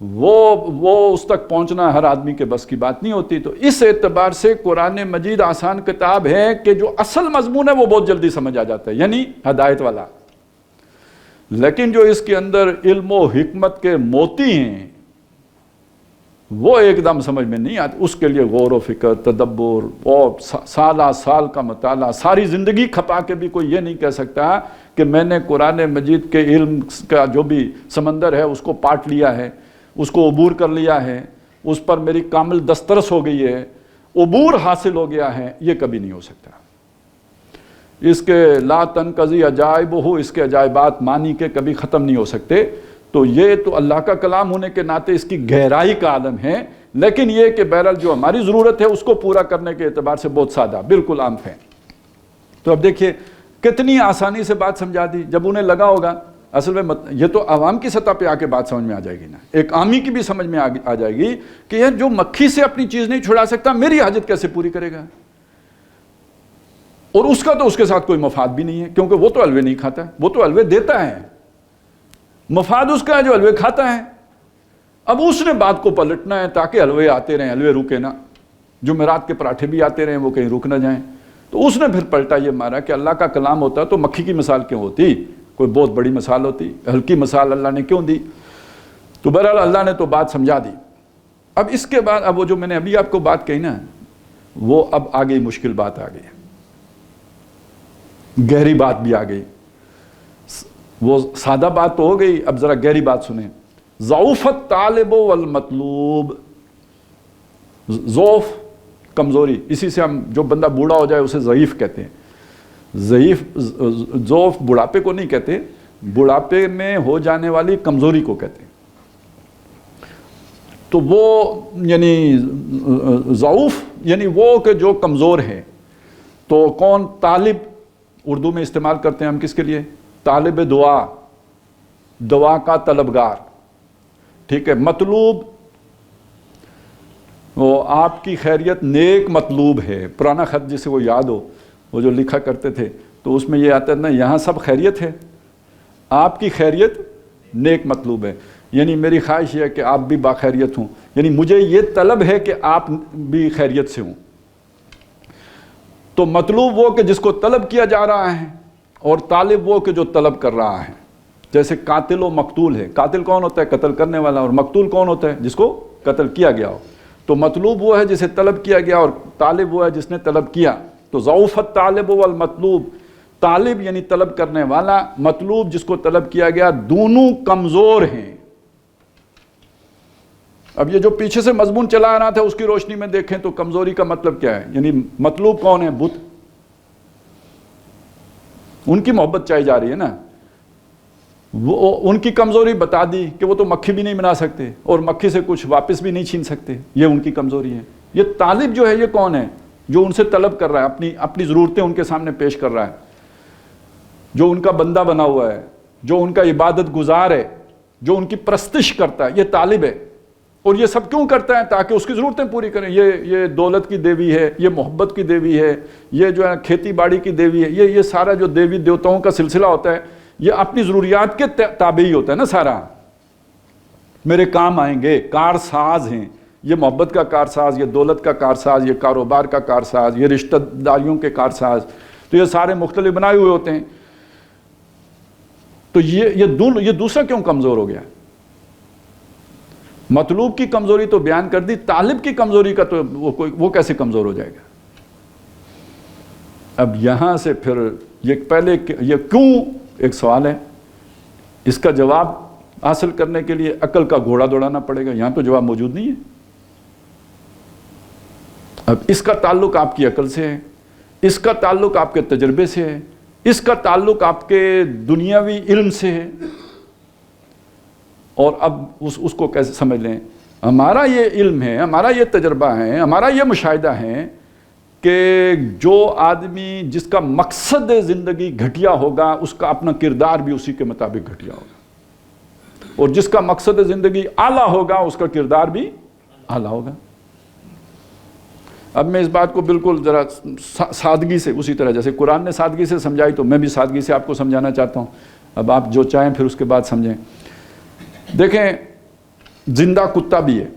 وہ اس تک پہنچنا ہر آدمی کے بس کی بات نہیں ہوتی۔ تو اس اعتبار سے قرآن مجید آسان کتاب ہے کہ جو اصل مضمون ہے وہ بہت جلدی سمجھ آ جاتا ہے، یعنی ہدایت والا۔ لیکن جو اس کے اندر علم و حکمت کے موتی ہیں وہ ایک دم سمجھ میں نہیں آتی، اس کے لیے غور و فکر، تدبر اور سالہ سال کا مطالعہ، ساری زندگی کھپا کے بھی کوئی یہ نہیں کہہ سکتا کہ میں نے قرآن مجید کے علم کا جو بھی سمندر ہے اس کو پاٹ لیا ہے، اس کو عبور کر لیا ہے، اس پر میری کامل دسترس ہو گئی ہے، عبور حاصل ہو گیا ہے، یہ کبھی نہیں ہو سکتا۔ اس کے لا تنقضی عجائبہ، اس کے عجائبات معنی کے کبھی ختم نہیں ہو سکتے۔ تو یہ تو اللہ کا کلام ہونے کے ناطے اس کی گہرائی کا عالم ہے، لیکن یہ کہ بہرحال جو ہماری ضرورت ہے اس کو پورا کرنے کے اعتبار سے بہت سادہ، بالکل عام ہے۔ تو اب دیکھیے کتنی آسانی سے بات سمجھا دی۔ جب انہیں لگا ہوگا اصل میں یہ تو عوام کی سطح پہ آ کے بات سمجھ میں آ جائے گی نا، ایک عامی کی بھی سمجھ میں آ جائے گی کہ یہ جو مکھی سے اپنی چیز نہیں چھڑا سکتا میری حاجت کیسے پوری کرے گا، اور اس کا تو اس کے ساتھ کوئی مفاد بھی نہیں ہے، کیونکہ وہ تو حلوے نہیں کھاتا، وہ تو حلوے دیتا ہے، مفاد اس کا ہے جو حلوے کھاتا ہے۔ اب اس نے بات کو پلٹنا ہے تاکہ حلوے آتے رہیں، حلوے رکے نا۔ جمعرات کے پراٹھے بھی آتے رہیں، وہ کہیں رک نہ جائیں۔ تو اس نے پھر پلٹا یہ مارا کہ اللہ کا کلام ہوتا تو مکھی کی مثال کیوں ہوتی، کوئی بہت بڑی مثال ہوتی، ہلکی مثال اللہ نے کیوں دی؟ تو بہرحال اللہ نے تو بات سمجھا دی۔ اب اس کے بعد اب وہ جو میں نے ابھی آپ کو بات کہی نا، وہ اب آ گئی، مشکل بات آ گئی، گہری بات بھی آ گئی۔ وہ سادہ بات تو ہو گئی، اب ذرا گہری بات سنیں۔ ضعف الطالب والمطلوب، ضعف کمزوری، اسی سے ہم جو بندہ بوڑھا ہو جائے اسے ضعیف کہتے ہیں۔ ضعف بڑھاپے کو نہیں کہتے، بڑھاپے میں ہو جانے والی کمزوری کو کہتے ہیں۔ تو وہ یعنی ضعف یعنی وہ کہ جو کمزور ہے۔ تو کون؟ طالب، اردو میں استعمال کرتے ہیں ہم کس کے لیے؟ طالب دعا، دعا کا طلبگار، ٹھیک ہے۔ مطلوب، وہ آپ کی خیریت نیک مطلوب ہے۔ پرانا خط جسے وہ یاد ہو، وہ جو لکھا کرتے تھے تو اس میں یہ آتا ہے نا، یہاں سب خیریت ہے، آپ کی خیریت نیک مطلوب ہے، یعنی میری خواہش یہ ہے کہ آپ بھی باخیریت ہوں، یعنی مجھے یہ طلب ہے کہ آپ بھی خیریت سے ہوں۔ تو مطلوب وہ کہ جس کو طلب کیا جا رہا ہے، اور طالب وہ کہ جو طلب کر رہا ہے۔ جیسے قاتل و مقتول ہے، قاتل کون ہوتا ہے؟ قتل کرنے والا، اور مقتول کون ہوتا ہے؟ جس کو قتل کیا گیا ہو۔ تو مطلوب وہ ہے جسے طلب کیا گیا، اور طالب وہ ہے جس نے طلب کیا۔ تو ضعف الطالب والمطلوب، طالب یعنی طلب کرنے والا، مطلوب جس کو طلب کیا گیا، دونوں کمزور ہیں۔ اب یہ جو پیچھے سے مضمون چلا آ رہا تھا اس کی روشنی میں دیکھیں تو کمزوری کا مطلب کیا ہے؟ یعنی مطلوب کون ہے؟ بت، ان کی محبت چاہی جا رہی ہے نا، وہ ان کی کمزوری بتا دی کہ وہ تو مکھی بھی نہیں بنا سکتے اور مکھی سے کچھ واپس بھی نہیں چھین سکتے، یہ ان کی کمزوری ہے۔ یہ طالب جو ہے یہ کون ہے؟ جو ان سے طلب کر رہا ہے، اپنی ضرورتیں ان کے سامنے پیش کر رہا ہے، جو ان کا بندہ بنا ہوا ہے، جو ان کا عبادت گزار ہے، جو ان کی پرستش کرتا ہے، یہ طالب ہے۔ اور یہ سب کیوں کرتا ہے؟ تاکہ اس کی ضرورتیں پوری کریں۔ یہ دولت کی دیوی ہے، یہ محبت کی دیوی ہے، یہ جو ہے کھیتی باڑی کی دیوی ہے، یہ سارا جو دیوی دیوتاؤں کا سلسلہ ہوتا ہے یہ اپنی ضروریات کے تابع ہی ہوتا ہے نا سارا۔ میرے کام آئیں گے، کارساز ہیں، یہ محبت کا کارساز، یہ دولت کا کارساز، یہ کاروبار کا کارساز، یہ رشتہ داریوں کے کارساز، تو یہ سارے مختلف بنائے ہوئے ہوتے ہیں۔ تو یہ دوسرا کیوں کمزور ہو گیا؟ مطلوب کی کمزوری تو بیان کر دی، طالب کی کمزوری کا تو وہ کیسے کمزور ہو جائے گا؟ اب یہاں سے پھر یہ کیوں ایک سوال ہے، اس کا جواب حاصل کرنے کے لیے عقل کا گھوڑا دوڑانا پڑے گا، یہاں تو جواب موجود نہیں ہے۔ اب اس کا تعلق آپ کی عقل سے ہے، اس کا تعلق آپ کے تجربے سے ہے، اس کا تعلق آپ کے دنیاوی علم سے ہے۔ اور اب اس کو کیسے سمجھ لیں؟ ہمارا یہ علم ہے، ہمارا یہ تجربہ ہے، ہمارا یہ مشاہدہ ہے کہ جو آدمی جس کا مقصد زندگی گھٹیا ہوگا اس کا اپنا کردار بھی اسی کے مطابق گھٹیا ہوگا، اور جس کا مقصد زندگی اعلیٰ ہوگا اس کا کردار بھی اعلیٰ ہوگا۔ اب میں اس بات کو بالکل ذرا سادگی سے، اسی طرح جیسے قرآن نے سادگی سے سمجھائی تو میں بھی سادگی سے آپ کو سمجھانا چاہتا ہوں۔ اب آپ جو چاہیں پھر اس کے بعد سمجھیں۔ دیکھیں، زندہ کتا بھی ہے،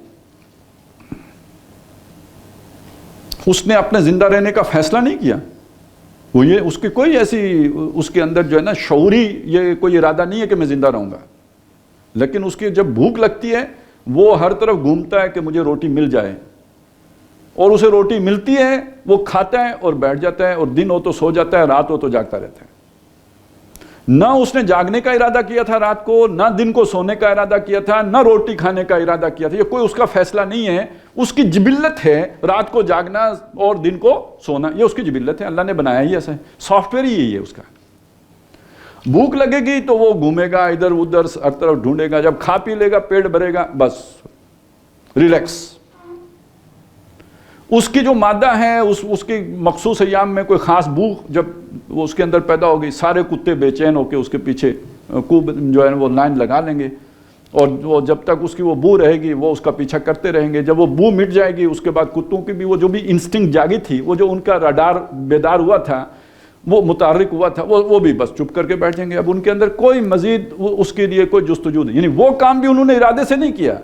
اس نے اپنے زندہ رہنے کا فیصلہ نہیں کیا، وہ یہ اس کی کوئی ایسی اس کے اندر جو ہے نا شعوری یہ کوئی ارادہ نہیں ہے کہ میں زندہ رہوں گا، لیکن اس کی جب بھوک لگتی ہے وہ ہر طرف گھومتا ہے کہ مجھے روٹی مل جائے، اور اسے روٹی ملتی ہے، وہ کھاتا ہے اور بیٹھ جاتا ہے، اور دن ہو تو سو جاتا ہے، رات ہو تو جاگتا رہتا ہے۔ نہ اس نے جاگنے کا ارادہ کیا تھا رات کو، نہ دن کو سونے کا ارادہ کیا تھا، نہ روٹی کھانے کا ارادہ کیا تھا، یہ کوئی اس کا فیصلہ نہیں ہے، اس کی جبلت ہے رات کو جاگنا اور دن کو سونا، یہ اس کی جبلت ہے، اللہ نے بنایا ہی ایسا ہے، سافٹ ویئر ہی یہی ہے اس کا۔ بھوک لگے گی تو وہ گھومے گا ادھر ادھر ہر طرف ڈھونڈے گا، جب کھا پی لے گا پیٹ بھرے گا بس ریلیکس۔ اس کی جو مادہ ہے اس کی مخصوص ایام میں کوئی خاص بو جب وہ اس کے اندر پیدا ہوگی، سارے کتے بے چین ہو کے اس کے پیچھے جو ہے وہ لائن لگا لیں گے، اور وہ جب تک اس کی وہ بو رہے گی وہ اس کا پیچھا کرتے رہیں گے۔ جب وہ بو مٹ جائے گی اس کے بعد کتوں کی بھی وہ جو بھی انسٹنکٹ جاگی تھی، وہ جو ان کا رڈار بیدار ہوا تھا، وہ متحرک ہوا تھا، وہ بھی بس چپ کر کے بیٹھ جائیں گے۔ اب ان کے اندر کوئی مزید اس کے لیے کوئی جستجو نہیں، یعنی وہ کام بھی انہوں نے ارادے سے نہیں کیا،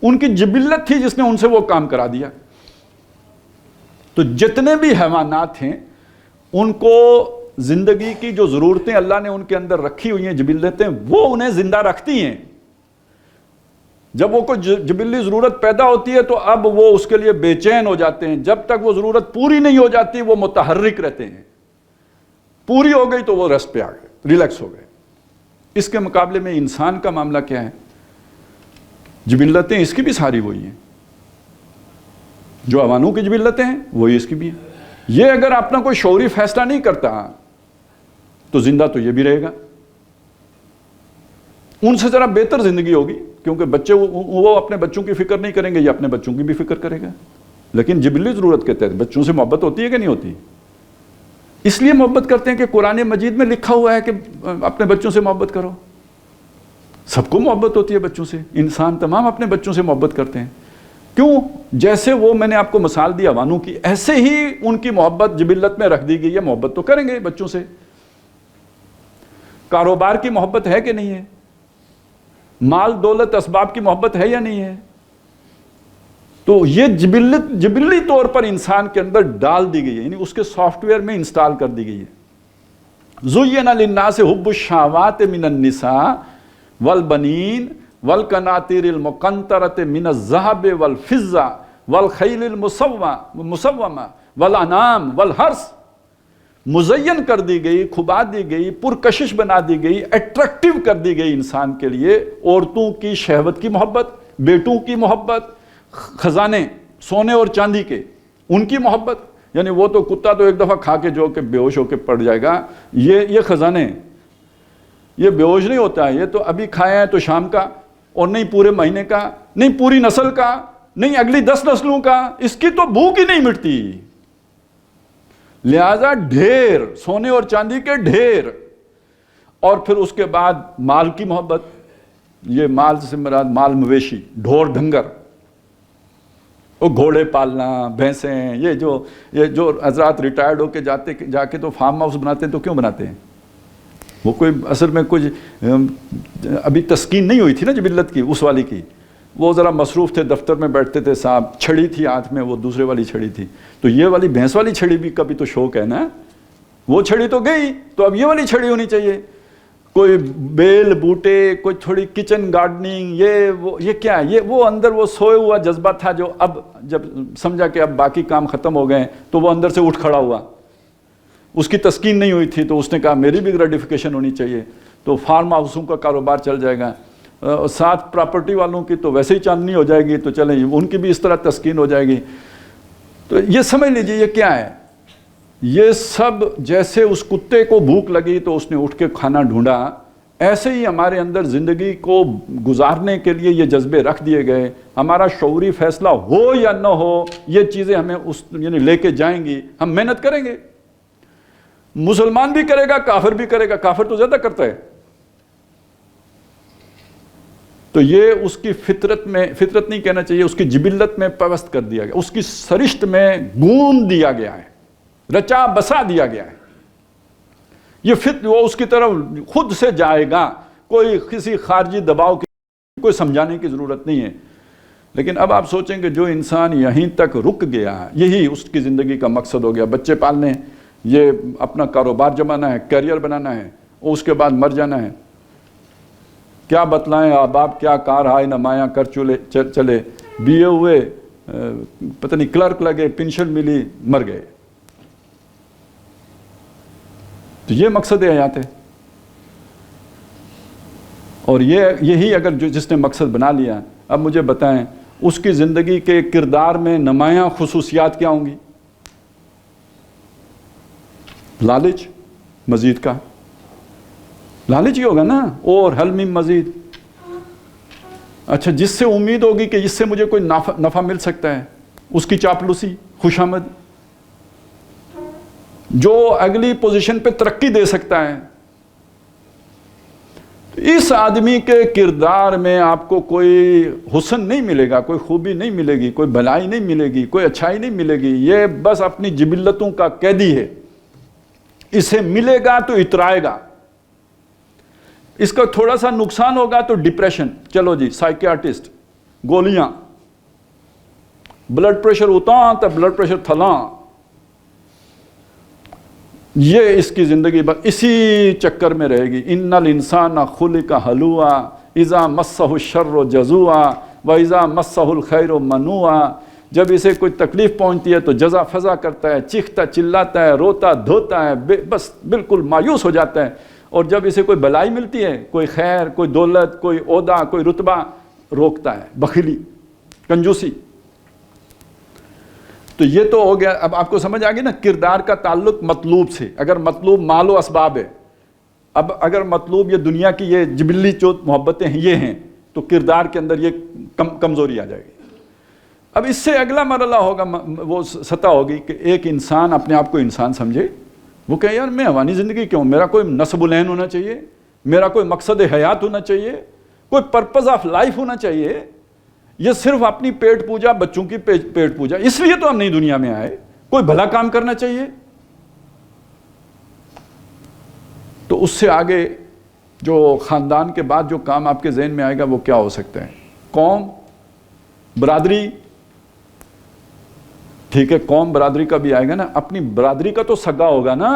ان کی جبلت تھی جس نے ان سے وہ کام کرا دیا۔ تو جتنے بھی حیوانات ہیں ان کو زندگی کی جو ضرورتیں اللہ نے ان کے اندر رکھی ہوئی ہیں، جبلتیں، وہ انہیں زندہ رکھتی ہیں. جب وہ کوئی جبلی ضرورت پیدا ہوتی ہے تو اب وہ اس کے لیے بے چین ہو جاتے ہیں. جب تک وہ ضرورت پوری نہیں ہو جاتی وہ متحرک رہتے ہیں. پوری ہو گئی تو وہ ریسٹ پہ آ گئے، ریلیکس ہو گئے. اس کے مقابلے میں انسان کا معاملہ کیا ہے؟ جبلتیں اس کی بھی ساری وہی ہیں، جو حیوانوں کی جبلتیں ہیں وہی اس کی بھی ہیں. یہ اگر اپنا کوئی شعوری فیصلہ نہیں کرتا تو زندہ تو یہ بھی رہے گا. ان سے ذرا بہتر زندگی ہوگی، کیونکہ بچے وہ اپنے بچوں کی فکر نہیں کریں گے، یہ اپنے بچوں کی بھی فکر کرے گا. لیکن جبلی ضرورت کے تحت بچوں سے محبت ہوتی ہے کہ نہیں ہوتی؟ اس لیے محبت کرتے ہیں کہ قرآن مجید میں لکھا ہوا ہے کہ اپنے بچوں سے محبت کرو. سب کو محبت ہوتی ہے بچوں سے، انسان تمام اپنے بچوں سے محبت کرتے ہیں. کیوں؟ جیسے وہ میں نے آپ کو مثال دی حیوانوں کی، ایسے ہی ان کی محبت جبلت میں رکھ دی گئی ہے، محبت تو کریں گے بچوں سے. کاروبار کی محبت ہے کہ نہیں ہے؟ مال دولت اسباب کی محبت ہے یا نہیں ہے؟ تو یہ جبلی طور پر انسان کے اندر ڈال دی گئی ہے، یعنی اس کے سافٹ ویئر میں انسٹال کر دی گئی ہے. زُيِّنَ لِلنَّاسِ حُبُّ الشَّهَوَاتِ مِنَ النِّسَاءِ وَالْبَنِينَ وَالْقَنَاطِيرِ الْمُقَنطَرَةِ مِنَ الذَّهَبِ وَالْفِضَّةِ وَالْخَيْلِ الْمُسَوَّمَةِ وَالْأَنْعَامِ وَالْحَرْثِ. مزین کر دی گئی، کھبا دی گئی، پرکشش بنا دی گئی، اٹریکٹیو کر دی گئی انسان کے لیے. عورتوں کی شہوت کی محبت، بیٹوں کی محبت، خزانے سونے اور چاندی کے ان کی محبت. یعنی وہ تو کتا تو ایک دفعہ کھا کے جو کہ بے ہوش ہو کے پڑ جائے گا، یہ خزانے، یہ بے ہوش نہیں ہوتا ہے، یہ تو ابھی کھایا ہے تو شام کا، اور نہیں پورے مہینے کا، نہیں پوری نسل کا، نہیں اگلی 10 نسلوں کا. اس کی تو بھوک ہی نہیں مٹتی. لہذا ڈھیر سونے اور چاندی کے ڈھیر. اور پھر اس کے بعد مال کی محبت. یہ مال سے مراد مال مویشی، ڈھور ڈھنگر، وہ گھوڑے پالنا، بھینسیں. یہ جو حضرات ریٹائرڈ ہو کے جا کے تو فارم ہاؤس بناتے ہیں، تو کیوں بناتے ہیں؟ وہ کوئی اصل میں کچھ ابھی تسکین نہیں ہوئی تھی نا جبلت کی، اس والی کی. وہ ذرا مصروف تھے، دفتر میں بیٹھتے تھے صاحب، چھڑی تھی ہاتھ میں، وہ دوسرے والی چھڑی تھی. تو یہ والی بھینس والی چھڑی بھی کبھی تو شوق ہے نا. وہ چھڑی تو گئی، تو اب یہ والی چھڑی ہونی چاہیے. کوئی بیل بوٹے، کوئی تھوڑی کچن گارڈننگ، یہ کیا ہے؟ یہ وہ اندر وہ سوئے ہوا جذبہ تھا جو اب جب سمجھا کہ اب باقی کام ختم ہو گئے تو وہ اندر سے اٹھ کھڑا ہوا. اس کی تسکین نہیں ہوئی تھی تو اس نے کہا میری بھی گریٹیفیکیشن ہونی چاہیے. تو فارم ہاؤسوں کا کاروبار چل جائے گا. ساتھ پراپرٹی والوں کی تو ویسے ہی چاندنی ہو جائے گی، تو چلیں ان کی بھی اس طرح تسکین ہو جائے گی. تو یہ سمجھ لیجئے یہ کیا ہے؟ یہ سب جیسے اس کتے کو بھوک لگی تو اس نے اٹھ کے کھانا ڈھونڈا، ایسے ہی ہمارے اندر زندگی کو گزارنے کے لیے یہ جذبے رکھ دیے گئے. ہمارا شعوری فیصلہ ہو یا نہ ہو، یہ چیزیں ہمیں یعنی لے کے جائیں گی. ہم محنت کریں گے، مسلمان بھی کرے گا، کافر بھی کرے گا. کافر تو زیادہ کرتا ہے. تو یہ اس کی فطرت نہیں کہنا چاہیے، اس کی جبلت میں پیوست کر دیا گیا، اس کی سرشت میں گون دیا گیا ہے، رچا بسا دیا گیا ہے. وہ اس کی طرف خود سے جائے گا، کوئی کسی خارجی دباؤ کی کوئی سمجھانے کی ضرورت نہیں ہے. لیکن اب آپ سوچیں کہ جو انسان یہیں تک رک گیا، یہی اس کی زندگی کا مقصد ہو گیا، بچے پالنے، یہ اپنا کاروبار جمانا ہے، کیریئر بنانا ہے، اور اس کے بعد مر جانا ہے. کیا بتلائیں احباب، کیا کار ہائے نمایاں کر چلے، BA ہوئے، پتہ نہیں کلرک لگے، پینشن ملی، مر گئے. تو یہ مقصد حیات ہے. اور یہی اگر جس نے مقصد بنا لیا، اب مجھے بتائیں اس کی زندگی کے کردار میں نمایاں خصوصیات کیا ہوں گی؟ لالچ مزید کا، لالچ ہی ہوگا نا، اور حل من مزید. اچھا، جس سے امید ہوگی کہ اس سے مجھے کوئی نفع مل سکتا ہے، اس کی چاپلوسی، خوشامد. جو اگلی پوزیشن پہ ترقی دے سکتا ہے. اس آدمی کے کردار میں آپ کو کوئی حسن نہیں ملے گا، کوئی خوبی نہیں ملے گی، کوئی بھلائی نہیں ملے گی، کوئی اچھائی نہیں ملے گی. یہ بس اپنی جبلتوں کا قیدی ہے. اسے ملے گا تو اترائے گا، اس کا تھوڑا سا نقصان ہوگا تو ڈپریشن، چلو جی سائیکیاٹسٹ، گولیاں، بلڈ پریشر اتاں تو بلڈ پریشر تھلاں، یہ اس کی زندگی اسی چکر میں رہے گی. ان الانسان خلق ہلوعا اذا مسہ الشر جزوعا واذا مسہ الخیر منوعا. جب اسے کوئی تکلیف پہنچتی ہے تو جزا فضا کرتا ہے, چیختا چلاتا ہے, روتا دھوتا ہے, بس بالکل مایوس ہو جاتا ہے. اور جب اسے کوئی بلائی ملتی ہے, کوئی خیر, کوئی دولت, کوئی عہدہ, کوئی رتبہ, روکتا ہے, بخیلی, کنجوسی. تو یہ تو ہو گیا. اب آپ کو سمجھ آ گئی نا کردار کا تعلق مطلوب سے. اگر مطلوب مال و اسباب ہے, اب اگر مطلوب یہ دنیا کی یہ جبلی جو محبتیں ہیں یہ ہیں, تو کردار کے اندر یہ کمزوری آ جائے گی. اب اس سے اگلا مرحلہ ہوگا, وہ سطح ہوگی کہ ایک انسان اپنے آپ کو انسان سمجھے. وہ کہے یار میں حیوانی زندگی کیوں, میرا کوئی نصب العین ہونا چاہیے, میرا کوئی مقصد حیات ہونا چاہیے, کوئی پرپز آف لائف ہونا چاہیے. یہ صرف اپنی پیٹ پوجا, بچوں کی پیٹ پوجا, اس لیے تو ہم نئی دنیا میں آئے. کوئی بھلا کام کرنا چاہیے. تو اس سے آگے جو خاندان کے بعد جو کام آپ کے ذہن میں آئے گا وہ کیا ہو سکتا ہے؟ قوم, برادری. ٹھیک ہے, قوم برادری کا بھی آئے گا نا. اپنی برادری کا تو سگا ہوگا نا,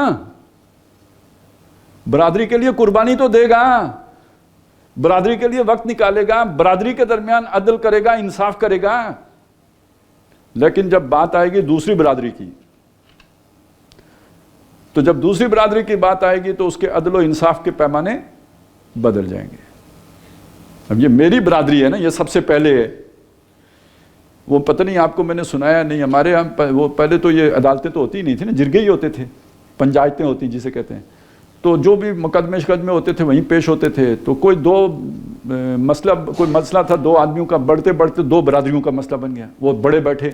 برادری کے لیے قربانی تو دے گا, برادری کے لیے وقت نکالے گا, برادری کے درمیان عدل کرے گا, انصاف کرے گا. لیکن جب بات آئے گی دوسری برادری کی, تو جب دوسری برادری کی بات آئے گی تو اس کے عدل و انصاف کے پیمانے بدل جائیں گے. اب یہ میری برادری ہے نا, یہ سب سے پہلے ہے. وہ پتہ نہیں آپ کو میں نے سنایا نہیں, ہمارے یہاں وہ پہلے تو یہ عدالتیں تو ہوتی نہیں تھی نا, جرگے ہی ہوتے تھے, پنچایتیں ہوتی جسے کہتے ہیں. تو جو بھی مقدمے شقدمے ہوتے تھے وہیں پیش ہوتے تھے. تو کوئی کوئی مسئلہ تھا 2 آدمیوں کا, بڑھتے بڑھتے 2 برادریوں کا مسئلہ بن گیا. وہ بڑے بیٹھے,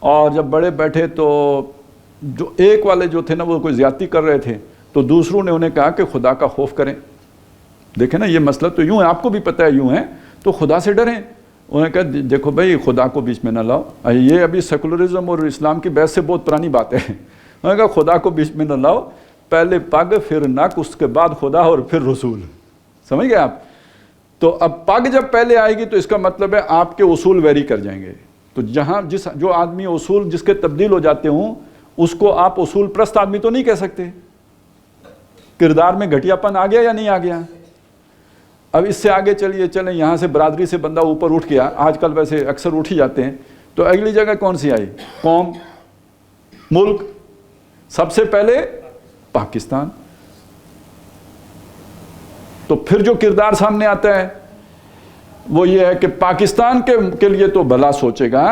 اور جب بڑے بیٹھے تو جو ایک والے جو تھے نا وہ کوئی زیادتی کر رہے تھے, تو دوسروں نے انہیں کہا کہ خدا کا خوف کریں. دیکھیں نا یہ مسئلہ تو یوں ہے, آپ کو بھی پتہ ہے یوں ہے, تو خدا سے ڈریں. انہوں نے کہا دیکھو بھائی خدا کو بیچ میں نہ لاؤ, یہ ابھی سیکولرزم اور اسلام کی بحث سے بہت پرانی بات ہے. انہوں نے کہا خدا کو بیچ میں نہ لاؤ, پہلے پگ پھر نک, اس کے بعد خدا اور پھر رسول. سمجھ گئے آپ؟ تو اب پگ جب پہلے آئے گی تو اس کا مطلب ہے آپ کے اصول ویری کر جائیں گے. تو جہاں جو آدمی اصول جس کے تبدیل ہو جاتے ہوں اس کو آپ اصول پرست آدمی تو نہیں کہہ سکتے. کردار میں گھٹیا پن آ گیا یا نہیں آ گیا؟ اب اس سے آگے چلیں, یہاں سے برادری سے بندہ اوپر اٹھ گیا, آج کل ویسے اکثر اٹھ ہی جاتے ہیں. تو اگلی جگہ کون سی آئی؟ قوم, ملک. سب سے پہلے پاکستان. تو پھر جو کردار سامنے آتا ہے وہ یہ ہے کہ پاکستان کے لیے تو بھلا سوچے گا,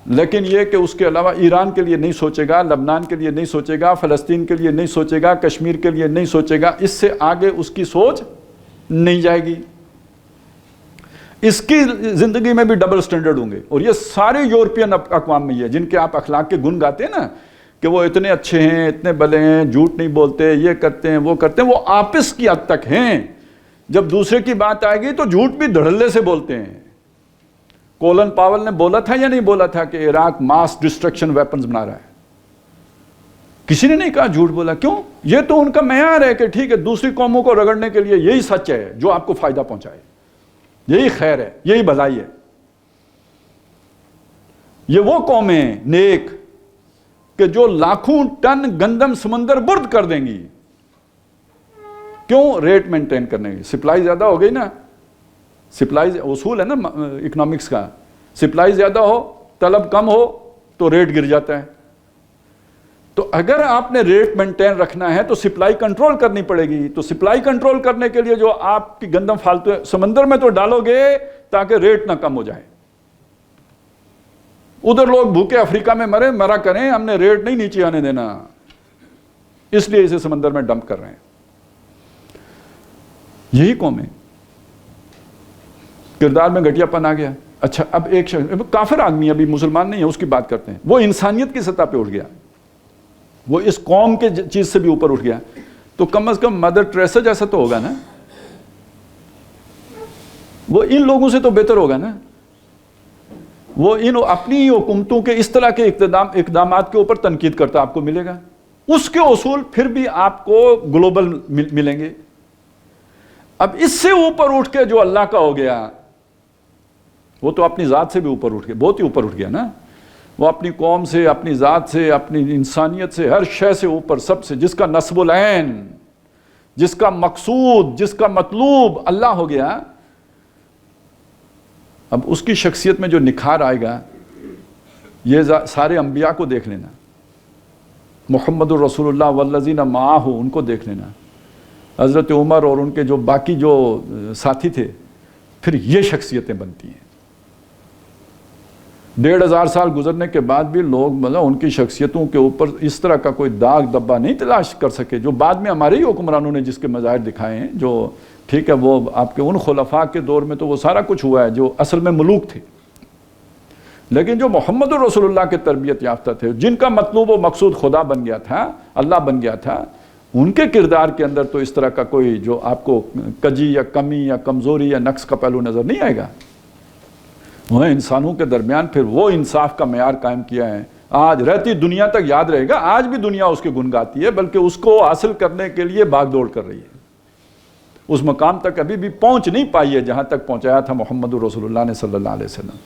لیکن یہ کہ اس کے علاوہ ایران کے لیے نہیں سوچے گا, لبنان کے لیے نہیں سوچے گا, فلسطین کے لیے نہیں سوچے گا, کشمیر کے لیے نہیں سوچے گا. اس سے آگے اس کی سوچ نہیں جائے گی. اس کی زندگی میں بھی ڈبل سٹینڈرڈ ہوں گے. اور یہ سارے یورپین اقوام میں یہ جن کے آپ اخلاق کے گن گاتے ہیں نا کہ وہ اتنے اچھے ہیں, اتنے بھلے ہیں, جھوٹ نہیں بولتے, یہ کرتے ہیں, وہ کرتے ہیں, وہ آپس کی حد تک ہیں. جب دوسرے کی بات آئے گی تو جھوٹ بھی دھڑلے سے بولتے ہیں. کولن پاول نے بولا تھا یا نہیں بولا تھا کہ عراق ماس ڈسٹرکشن ویپنز بنا رہا ہے؟ کسی نے نہیں کہا جھوٹ بولا. کیوں؟ یہ تو ان کا معیار ہے کہ ٹھیک ہے دوسری قوموں کو رگڑنے کے لیے یہی سچ ہے جو آپ کو فائدہ پہنچائے, یہی خیر ہے, یہی بھلائی ہے. یہ وہ قومیں نیک کہ جو لاکھوں ٹن گندم سمندر برد کر دیں گی. کیوں؟ ریٹ مینٹین کرنے کی. سپلائی زیادہ ہو گئی نا, سپلائی اصول ہے نا اکنامکس کا, سپلائی زیادہ ہو طلب کم ہو تو ریٹ گر جاتا ہے. تو اگر آپ نے ریٹ مینٹین رکھنا ہے تو سپلائی کنٹرول کرنی پڑے گی. تو سپلائی کنٹرول کرنے کے لیے جو آپ کی گندم فالتو سمندر میں تو ڈالو گے تاکہ ریٹ نہ کم ہو جائے. ادھر لوگ بھوکے افریقہ میں مرا کریں, ہم نے ریٹ نہیں نیچے آنے دینا, اس لیے اسے سمندر میں ڈمپ کر رہے ہیں. یہی قومیں. کردار میں گھٹیا پن آ گیا. اچھا اب ایک شخص کافر آدمی ابھی مسلمان نہیں ہے اس کی بات کرتے ہیں, وہ انسانیت کی سطح پہ اٹھ گیا, وہ اس قوم کے چیز سے بھی اوپر اٹھ گیا. تو کم از کم مدر ٹریسا جیسا تو ہوگا نا, وہ ان لوگوں سے تو بہتر ہوگا نا. وہ ان اپنی حکومتوں کے اس طرح کے اقدامات کے اوپر تنقید کرتا آپ کو ملے گا. اس کے اصول پھر بھی آپ کو گلوبل ملیں گے. اب اس سے اوپر اٹھ کے جو اللہ کا ہو گیا وہ تو اپنی ذات سے بھی اوپر اٹھ گیا, بہت ہی اوپر اٹھ گیا نا. وہ اپنی قوم سے، اپنی ذات سے، اپنی انسانیت سے، ہر شے سے اوپر، سب سے، جس کا نصب العین، جس کا مقصود، جس کا مطلوب اللہ ہو گیا، اب اس کی شخصیت میں جو نکھار آئے گا، یہ سارے انبیاء کو دیکھ لینا، محمد الرسول اللہ والذین معاہ ان کو دیکھ لینا، حضرت عمر اور ان کے جو باقی جو ساتھی تھے، پھر یہ شخصیتیں بنتی ہیں۔ 1500 سال گزرنے کے بعد بھی لوگ مطلب ان کی شخصیتوں کے اوپر اس طرح کا کوئی داغ دبا نہیں تلاش کر سکے، جو بعد میں ہمارے ہی حکمرانوں نے جس کے مظاہر دکھائے ہیں، جو ٹھیک ہے وہ آپ کے ان خلفاء کے دور میں تو وہ سارا کچھ ہوا ہے جو اصل میں ملوک تھے، لیکن جو محمد الرسول اللہ کے تربیت یافتہ تھے، جن کا مطلوب و مقصود خدا بن گیا تھا، اللہ بن گیا تھا، ان کے کردار کے اندر تو اس طرح کا کوئی جو آپ کو کجی یا کمی یا کمزوری یا نقص کا پہلو نظر نہیں آئے گا۔ وہ انسانوں کے درمیان پھر وہ انصاف کا معیار قائم کیا ہے، آج رہتی دنیا تک یاد رہے گا، آج بھی دنیا اس کے گن گاتی ہے، بلکہ اس کو حاصل کرنے کے لیے بھاگ دوڑ کر رہی ہے، اس مقام تک ابھی بھی پہنچ نہیں پائی ہے جہاں تک پہنچایا تھا محمد الرسول اللہ نے صلی اللہ علیہ وسلم۔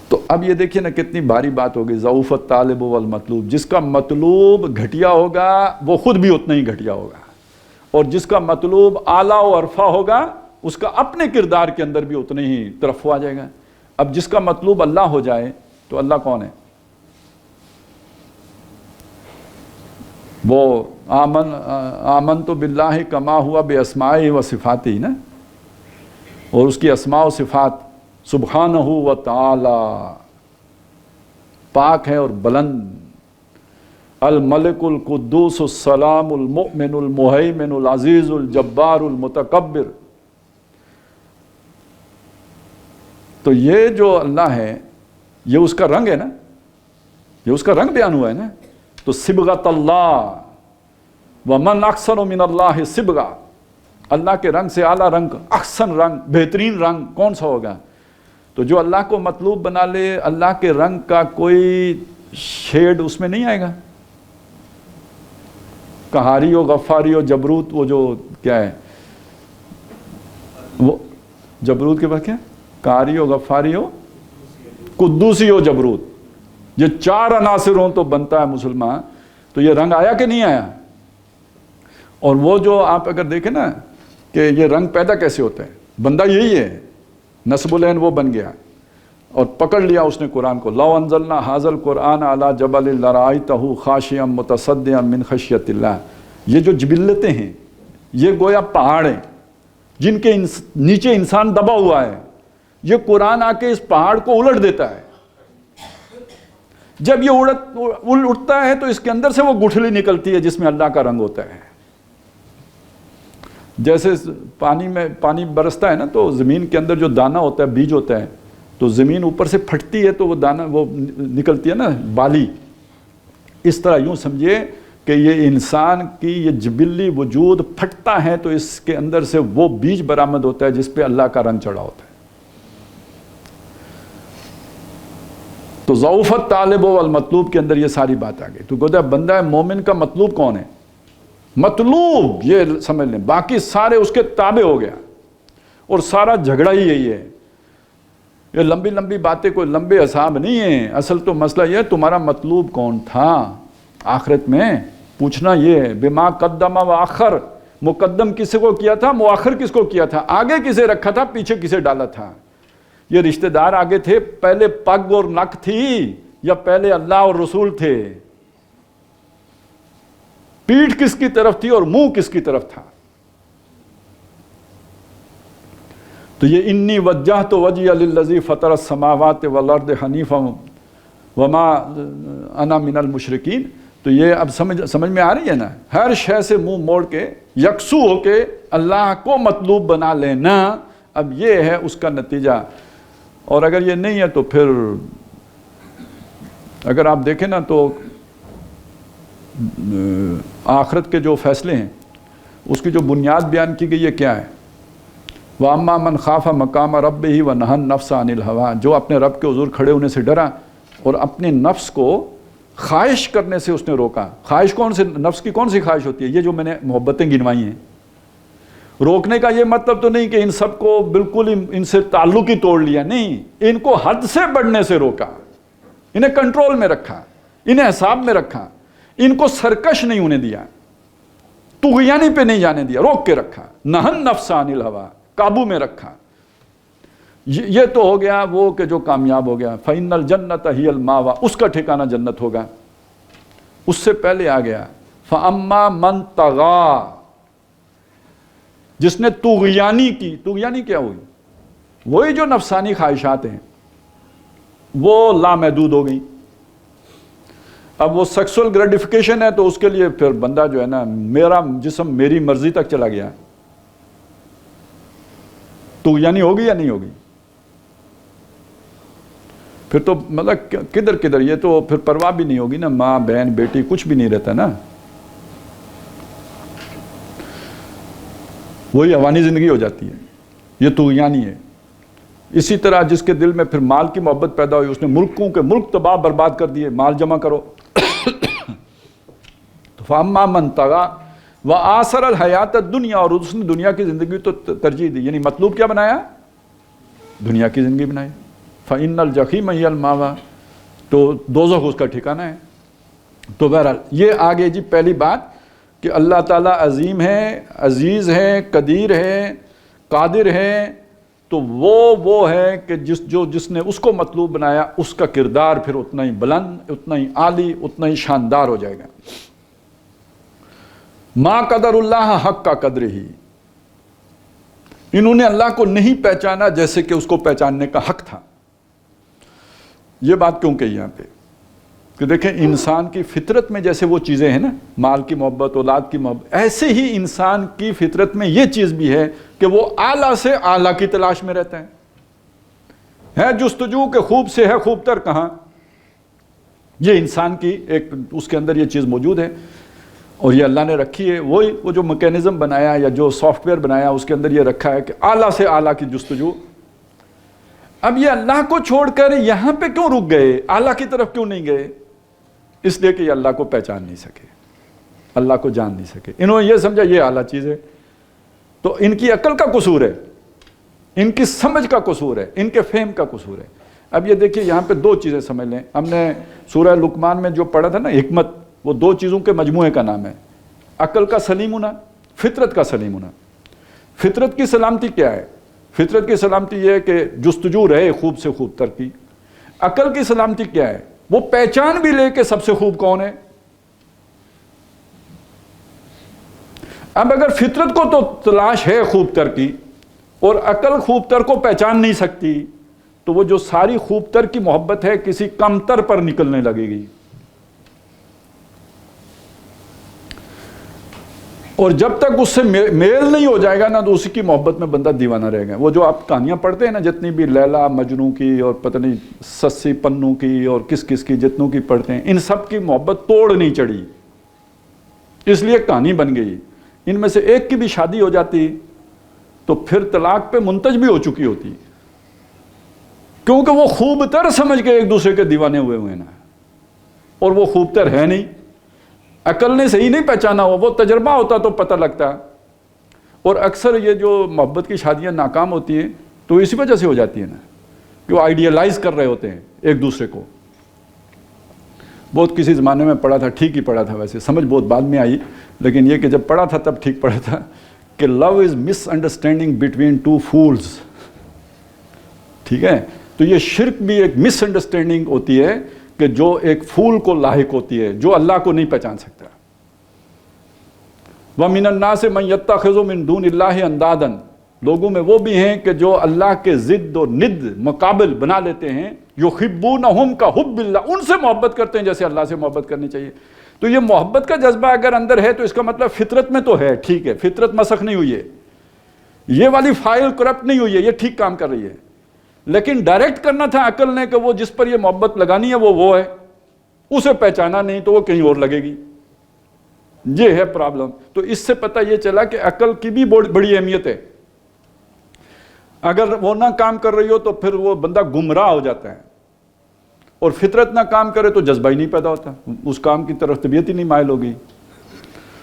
تو اب یہ دیکھیے نا کتنی بھاری بات ہوگی، ضعف الطالب والمطلوب، جس کا مطلوب گھٹیا ہوگا وہ خود بھی اتنا ہی گھٹیا ہوگا، اور جس کا مطلوب اعلیٰ و عرفہ ہوگا اس کا اپنے کردار کے اندر بھی اتنے ہی ترفع آ جائے گا۔ اب جس کا مطلوب اللہ ہو جائے تو اللہ کون ہے؟ وہ آمنت باللہ کما ہوا باسمائہ و صفاتہ نا، اور اس کی اسماء و صفات سبحانہ و تعالی پاک ہے اور بلند، الملک القدوس السلام المؤمن المہیمن العزیز الجبار المتکبر۔ تو یہ جو اللہ ہے یہ اس کا رنگ ہے نا، یہ اس کا رنگ بیان ہوا ہے نا، تو صبغۃ اللہ ومن احسن من اللہ صبغہ، اللہ کے رنگ سے اعلیٰ رنگ، احسن رنگ، بہترین رنگ کون سا ہوگا؟ تو جو اللہ کو مطلوب بنا لے، اللہ کے رنگ کا کوئی شیڈ اس میں نہیں آئے گا، قہاری و غفاری و جبروت، وہ جو کیا ہے وہ جبروت کے بعد کیا، قہاری و غفاری و قدوسی و جبروت، یہ 4 عناصروں تو بنتا ہے مسلمان، تو یہ رنگ آیا کہ نہیں آیا؟ اور وہ جو آپ اگر دیکھیں نا کہ یہ رنگ پیدا کیسے ہوتا ہے، بندہ یہی ہے، نصب العین وہ بن گیا اور پکڑ لیا اس نے قرآن کو، لو انزلنا ھذا القرآن علی جبل لرأیتہ خاشعا متصدعا من خشیۃ اللہ، یہ جو جبلتیں ہیں یہ گویا پہاڑ ہیں جن کے نیچے انسان دبا ہوا ہے، یہ قرآن آ کے اس پہاڑ کو الٹ دیتا ہے، جب یہ اٹھتا ہے تو اس کے اندر سے وہ گٹھلی نکلتی ہے جس میں اللہ کا رنگ ہوتا ہے۔ جیسے پانی برستا ہے نا تو زمین کے اندر جو دانہ ہوتا ہے، بیج ہوتا ہے، تو زمین اوپر سے پھٹتی ہے تو وہ دانہ وہ نکلتی ہے نا بالی، اس طرح یوں سمجھے کہ یہ انسان کی یہ جبلی وجود پھٹتا ہے تو اس کے اندر سے وہ بیج برآمد ہوتا ہے جس پہ اللہ کا رنگ چڑھا ہوتا ہے۔ تو ضعف الطالب والمطلوب کے اندر یہ ساری بات آ گئی۔ تو گویا بندہ مومن کا مطلوب کون ہے؟ مطلوب یہ سمجھ لیں، باقی سارے اس کے تابع ہو گیا، اور سارا جھگڑا ہی یہی ہے۔ یہ لمبی لمبی باتیں کوئی لمبے حساب نہیں ہیں، اصل تو مسئلہ یہ ہے تمہارا مطلوب کون تھا آخرت میں، پوچھنا یہ ہے۔ بما قدم و آخر، مقدم کس کو کیا تھا، مؤخر کس کو کیا تھا، آگے کسے رکھا تھا، پیچھے کسے ڈالا تھا۔ یہ رشتہ دار آگے تھے، پہلے پگ اور نک تھی، یا پہلے اللہ اور رسول تھے؟ پیٹھ کس کی طرف تھی اور منہ کس کی طرف تھا؟ تو یہ انی وجہت وجہی للذی فطر السماوات والارض حنیفا وما انا من المشرکین، تو یہ اب سمجھ میں آ رہی ہے نا، ہر شے سے منہ موڑ کے یکسو ہو کے اللہ کو مطلوب بنا لینا، اب یہ ہے اس کا نتیجہ۔ اور اگر یہ نہیں ہے تو پھر اگر آپ دیکھیں نا تو آخرت کے جو فیصلے ہیں اس کی جو بنیاد بیان کی گئی ہے کیا ہے؟ وَأَمَّا مَنْ خَافَ مَقَامَ رَبِّهِ وَنَهَى النَّفْسَ عَنِ الْهَوَىٰ، جو اپنے رب کے حضور کھڑے ہونے سے ڈرا اور اپنے نفس کو خواہش کرنے سے اس نے روکا۔ خواہش کون سے، نفس کی کون سی خواہش ہوتی ہے؟ یہ جو میں نے محبتیں گنوائی ہیں۔ روکنے کا یہ مطلب تو نہیں کہ ان سب کو بالکل ان سے تعلق ہی توڑ لیا، نہیں، ان کو حد سے بڑھنے سے روکا۔ انہیں کنٹرول میں رکھا, انہیں حساب میں رکھا, ان کو سرکش نہیں ہونے دیا, طغیانی پہ نہیں جانے دیا, روک کے رکھا, نہن نفس عن الہوی, قابو میں رکھا. یہ تو ہو گیا وہ کہ جو کامیاب ہو گیا. فإن الجنۃ ہی الماویٰ, اس کا ٹھکانہ جنت ہوگا. اس سے پہلے آ گیا فأما من طغیٰ, جس نے طغیانی کی. طغیانی کیا ہوئی؟ وہی جو نفسانی خواہشات ہیں وہ لامحدود ہو گئی. اب وہ سیکسول گریٹیفیکیشن ہے تو اس کے لیے پھر بندہ جو ہے نا, میرا جسم میری مرضی تک چلا گیا. طغیانی ہوگی یا نہیں ہوگی؟ پھر تو مطلب کدھر کدھر, یہ تو پھر پرواہ بھی نہیں ہوگی نا, ماں بہن بیٹی کچھ بھی نہیں رہتا نا, وہی حیوانی زندگی ہو جاتی ہے. یہ طغیانی ہے. اسی طرح جس کے دل میں پھر مال کی محبت پیدا ہوئی, اس نے ملکوں کے ملک تباہ برباد کر دیے, مال جمع کرو. تو فاما من طغیٰ وآثر الحیات الدنیا, اور اس نے دنیا کی زندگی تو ترجیح دی, یعنی مطلوب کیا بنایا؟ دنیا کی زندگی بنائی. فإن الجحیم ہی المأویٰ, تو دوزخ اس کا ٹھکانہ ہے. تو بہرحال یہ آگے جی پہلی بات کہ اللہ تعالیٰ عظیم ہے, عزیز ہے, قدیر ہے, قادر ہے. تو وہ ہے کہ جس نے اس کو مطلوب بنایا, اس کا کردار پھر اتنا ہی بلند, اتنا ہی عالی, اتنا ہی شاندار ہو جائے گا. ما قدر اللہ حق کا قدر ہی, انہوں نے اللہ کو نہیں پہچانا جیسے کہ اس کو پہچاننے کا حق تھا. یہ بات کیوں کہی یہاں پہ کہ دیکھیں انسان کی فطرت میں جیسے وہ چیزیں ہیں نا, مال کی محبت, اولاد کی محبت, ایسے ہی انسان کی فطرت میں یہ چیز بھی ہے کہ وہ اعلیٰ سے اعلیٰ کی تلاش میں رہتا ہے جستجو کہ خوب سے ہے خوب تر کہاں. یہ انسان کی ایک اس کے اندر یہ چیز موجود ہے, اور یہ اللہ نے رکھی ہے. وہ جو میکینزم بنایا یا جو سافٹ ویئر بنایا اس کے اندر یہ رکھا ہے کہ اعلیٰ سے اعلیٰ کی جستجو. اب یہ اللہ کو چھوڑ کر یہاں پہ کیوں رک گئے, اعلیٰ کی طرف کیوں نہیں گئے؟ اس لیے کہ یہ اللہ کو پہچان نہیں سکے, اللہ کو جان نہیں سکے. انہوں نے یہ سمجھا یہ اعلیٰ چیز ہے. تو ان کی عقل کا قصور ہے, ان کی سمجھ کا قصور ہے, ان کے فہم کا قصور ہے. اب یہ دیکھیے یہاں پہ دو چیزیں سمجھ لیں. ہم نے سورہ لقمان میں جو پڑھا تھا نا حکمت, وہ دو چیزوں کے مجموعے کا نام ہے. عقل کا سلیم ہونا, فطرت کا سلیم ہونا. فطرت کی سلامتی کیا ہے؟ فطرت کی سلامتی یہ ہے کہ جستجو رہے خوب سے خوب تر کی. عقل کی سلامتی کیا ہے؟ وہ پہچان بھی لے کہ سب سے خوب کون ہے. اب اگر فطرت کو تو تلاش ہے خوب تر کی, اور عقل خوب تر کو پہچان نہیں سکتی, تو وہ جو ساری خوب تر کی محبت ہے کسی کم تر پر نکلنے لگے گی. اور جب تک اس سے میل نہیں ہو جائے گا نا, تو اسی کی محبت میں بندہ دیوانہ رہے گا. وہ جو آپ کہانیاں پڑھتے ہیں نا, جتنی بھی لیلا مجنوں کی اور پتہ نہیں سسی پنوں کی اور کس کس کی جتنوں کی پڑھتے ہیں, ان سب کی محبت توڑ نہیں چڑھی, اس لیے کہانی بن گئی. ان میں سے ایک کی بھی شادی ہو جاتی تو پھر طلاق پہ منتج بھی ہو چکی ہوتی, کیونکہ وہ خوب تر سمجھ کے ایک دوسرے کے دیوانے ہوئے نا, اور وہ خوب تر ہے نہیں. عقل نے صحیح نہیں پہچانا ہوا, وہ تجربہ ہوتا تو پتہ لگتا. اور اکثر یہ جو محبت کی شادیاں ناکام ہوتی ہیں تو اسی وجہ سے ہو جاتی ہیں نا, کہ وہ آئیڈیالائز کر رہے ہوتے ہیں ایک دوسرے کو. بہت کسی زمانے میں پڑھا تھا, ٹھیک ہی پڑھا تھا, ویسے سمجھ بہت بعد میں آئی, لیکن یہ کہ جب پڑھا تھا تب ٹھیک پڑھا تھا, کہ لو از مس انڈرسٹینڈنگ بٹوین ٹو فولز. ٹھیک ہے, تو یہ شرک بھی ایک مس انڈرسٹینڈنگ ہوتی ہے کہ جو ایک پھول کو لاحق ہوتی ہے, جو اللہ کو نہیں پہچان سکتا. وَمِنَ النَّاسِ مَن يَتَّخِذُ مِن دُونِ اللَّهِ أَندَادًا, لوگوں میں وہ بھی ہیں کہ جو اللہ کے ضد اور ند مقابل بنا لیتے ہیں. يُحِبُّونَهُمْ كَحُبِّ اللَّهِ, ان سے محبت کرتے ہیں جیسے اللہ سے محبت کرنی چاہیے. تو یہ محبت کا جذبہ اگر اندر ہے تو اس کا مطلب فطرت میں تو ہے, ٹھیک ہے, فطرت مسخ نہیں ہوئی ہے, یہ والی فائل کرپٹ نہیں ہوئی ہے, یہ ٹھیک کام کر رہی ہے. لیکن ڈائریکٹ کرنا تھا عقل نے کہ وہ جس پر یہ محبت لگانی ہے وہ ہے, اسے پہچانا نہیں تو وہ کہیں اور لگے گی. یہ ہے پرابلم. تو اس سے پتہ یہ چلا کہ عقل کی بھی بڑی اہمیت ہے. اگر وہ نہ کام کر رہی ہو تو پھر وہ بندہ گمراہ ہو جاتا ہے, اور فطرت نہ کام کرے تو جذبہ ہی نہیں پیدا ہوتا, اس کام کی طرف طبیعت ہی نہیں مائل ہوگی.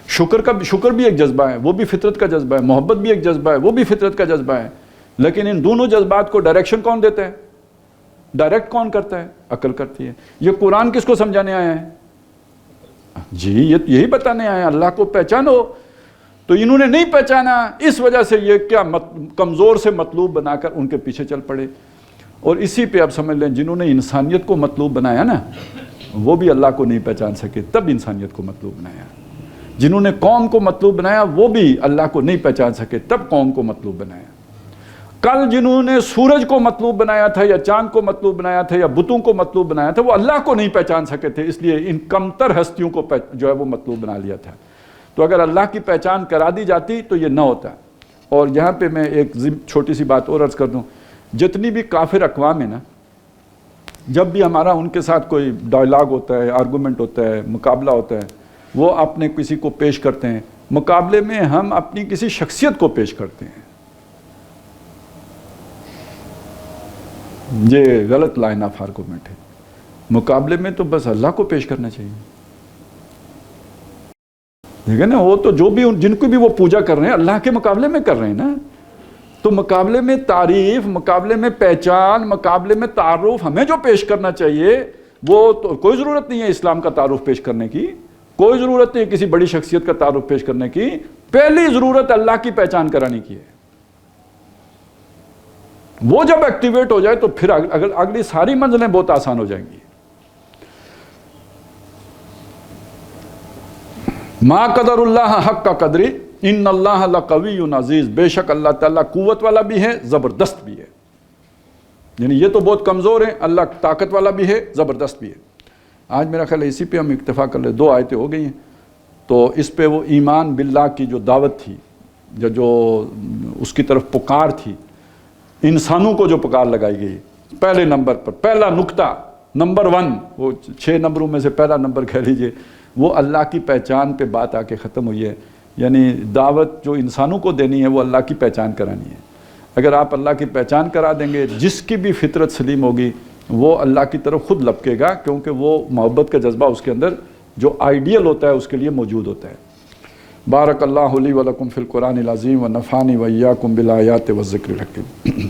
شکر بھی ایک جذبہ ہے, وہ بھی فطرت کا جذبہ ہے. محبت بھی ایک جذبہ ہے, وہ بھی فطرت کا جذبہ ہے. لیکن ان دونوں جذبات کو ڈائریکشن کون دیتا ہے؟ ڈائریکٹ کون کرتا ہے؟ عقل کرتی ہے۔ یہ قرآن کس کو سمجھانے آیا ہے؟ جی یہی بتانے آیا اللہ کو پہچانو، تو انہوں نے نہیں پہچانا، اس وجہ سے یہ کیا کمزور سے مطلوب بنا کر ان کے پیچھے چل پڑے۔ اور اسی پہ اب سمجھ لیں جنہوں نے انسانیت کو مطلوب بنایا نا، وہ بھی اللہ کو نہیں پہچان سکے، تب انسانیت کو مطلوب بنایا۔ جنہوں نے قوم کو مطلوب بنایا وہ بھی اللہ کو نہیں پہچان سکے، تب قوم کو مطلوب بنایا۔ کل جنہوں نے سورج کو مطلوب بنایا تھا یا چاند کو مطلوب بنایا تھا یا بتوں کو مطلوب بنایا تھا، وہ اللہ کو نہیں پہچان سکے تھے، اس لیے ان کمتر ہستیوں کو جو ہے وہ مطلوب بنا لیا تھا۔ تو اگر اللہ کی پہچان کرا دی جاتی تو یہ نہ ہوتا۔ اور یہاں پہ میں ایک چھوٹی سی بات اور عرض کر دوں، جتنی بھی کافر اقوام ہیں نا، جب بھی ہمارا ان کے ساتھ کوئی ڈائلاگ ہوتا ہے، آرگومنٹ ہوتا ہے، مقابلہ ہوتا ہے، وہ اپنے کسی کو پیش کرتے ہیں، مقابلے میں ہم اپنی کسی شخصیت کو پیش کرتے ہیں۔ یہ غلط لائن آف آرگومنٹ ہے۔ مقابلے میں تو بس اللہ کو پیش کرنا چاہیے۔ دیکھیں نا، وہ تو جو بھی جن کو بھی وہ پوجا کر رہے ہیں اللہ کے مقابلے میں کر رہے ہیں نا، تو مقابلے میں تعریف، مقابلے میں پہچان، مقابلے میں تعارف ہمیں جو پیش کرنا چاہیے، وہ تو کوئی ضرورت نہیں ہے اسلام کا تعارف پیش کرنے کی، کوئی ضرورت نہیں ہے کسی بڑی شخصیت کا تعارف پیش کرنے کی، پہلی ضرورت اللہ کی پہچان کرانے کی ہے۔ وہ جب ایکٹیویٹ ہو جائے تو پھر اگلی ساری منزلیں بہت آسان ہو جائیں گی۔ ما قدر اللہ حق کا قدری ان اللہ لقوی عزیز، بے شک اللہ تعالیٰ قوت والا بھی ہے، زبردست بھی ہے۔ یعنی یہ تو بہت کمزور ہیں، اللہ طاقت والا بھی ہے، زبردست بھی ہے۔ آج میرا خیال ہے اسی پہ ہم اکتفا کر لیں، 2 آیتیں ہو گئی ہیں، تو اس پہ وہ ایمان باللہ کی جو دعوت تھی، جو اس کی طرف پکار تھی، انسانوں کو جو پکار لگائی گئی، پہلے نمبر پر پہلا نقطہ، نمبر 1، وہ 6 نمبروں میں سے پہلا نمبر کہہ لیجئے، وہ اللہ کی پہچان پہ بات آ کے ختم ہوئی ہے۔ یعنی دعوت جو انسانوں کو دینی ہے وہ اللہ کی پہچان کرانی ہے۔ اگر آپ اللہ کی پہچان کرا دیں گے، جس کی بھی فطرت سلیم ہوگی وہ اللہ کی طرف خود لپکے گا، کیونکہ وہ محبت کا جذبہ اس کے اندر جو آئیڈیل ہوتا ہے اس کے لیے موجود ہوتا ہے۔ بارک اللہ لی ولکم فی القرآن العظیم ونفعنی وایاکم بالآیات والذکر الحکیم۔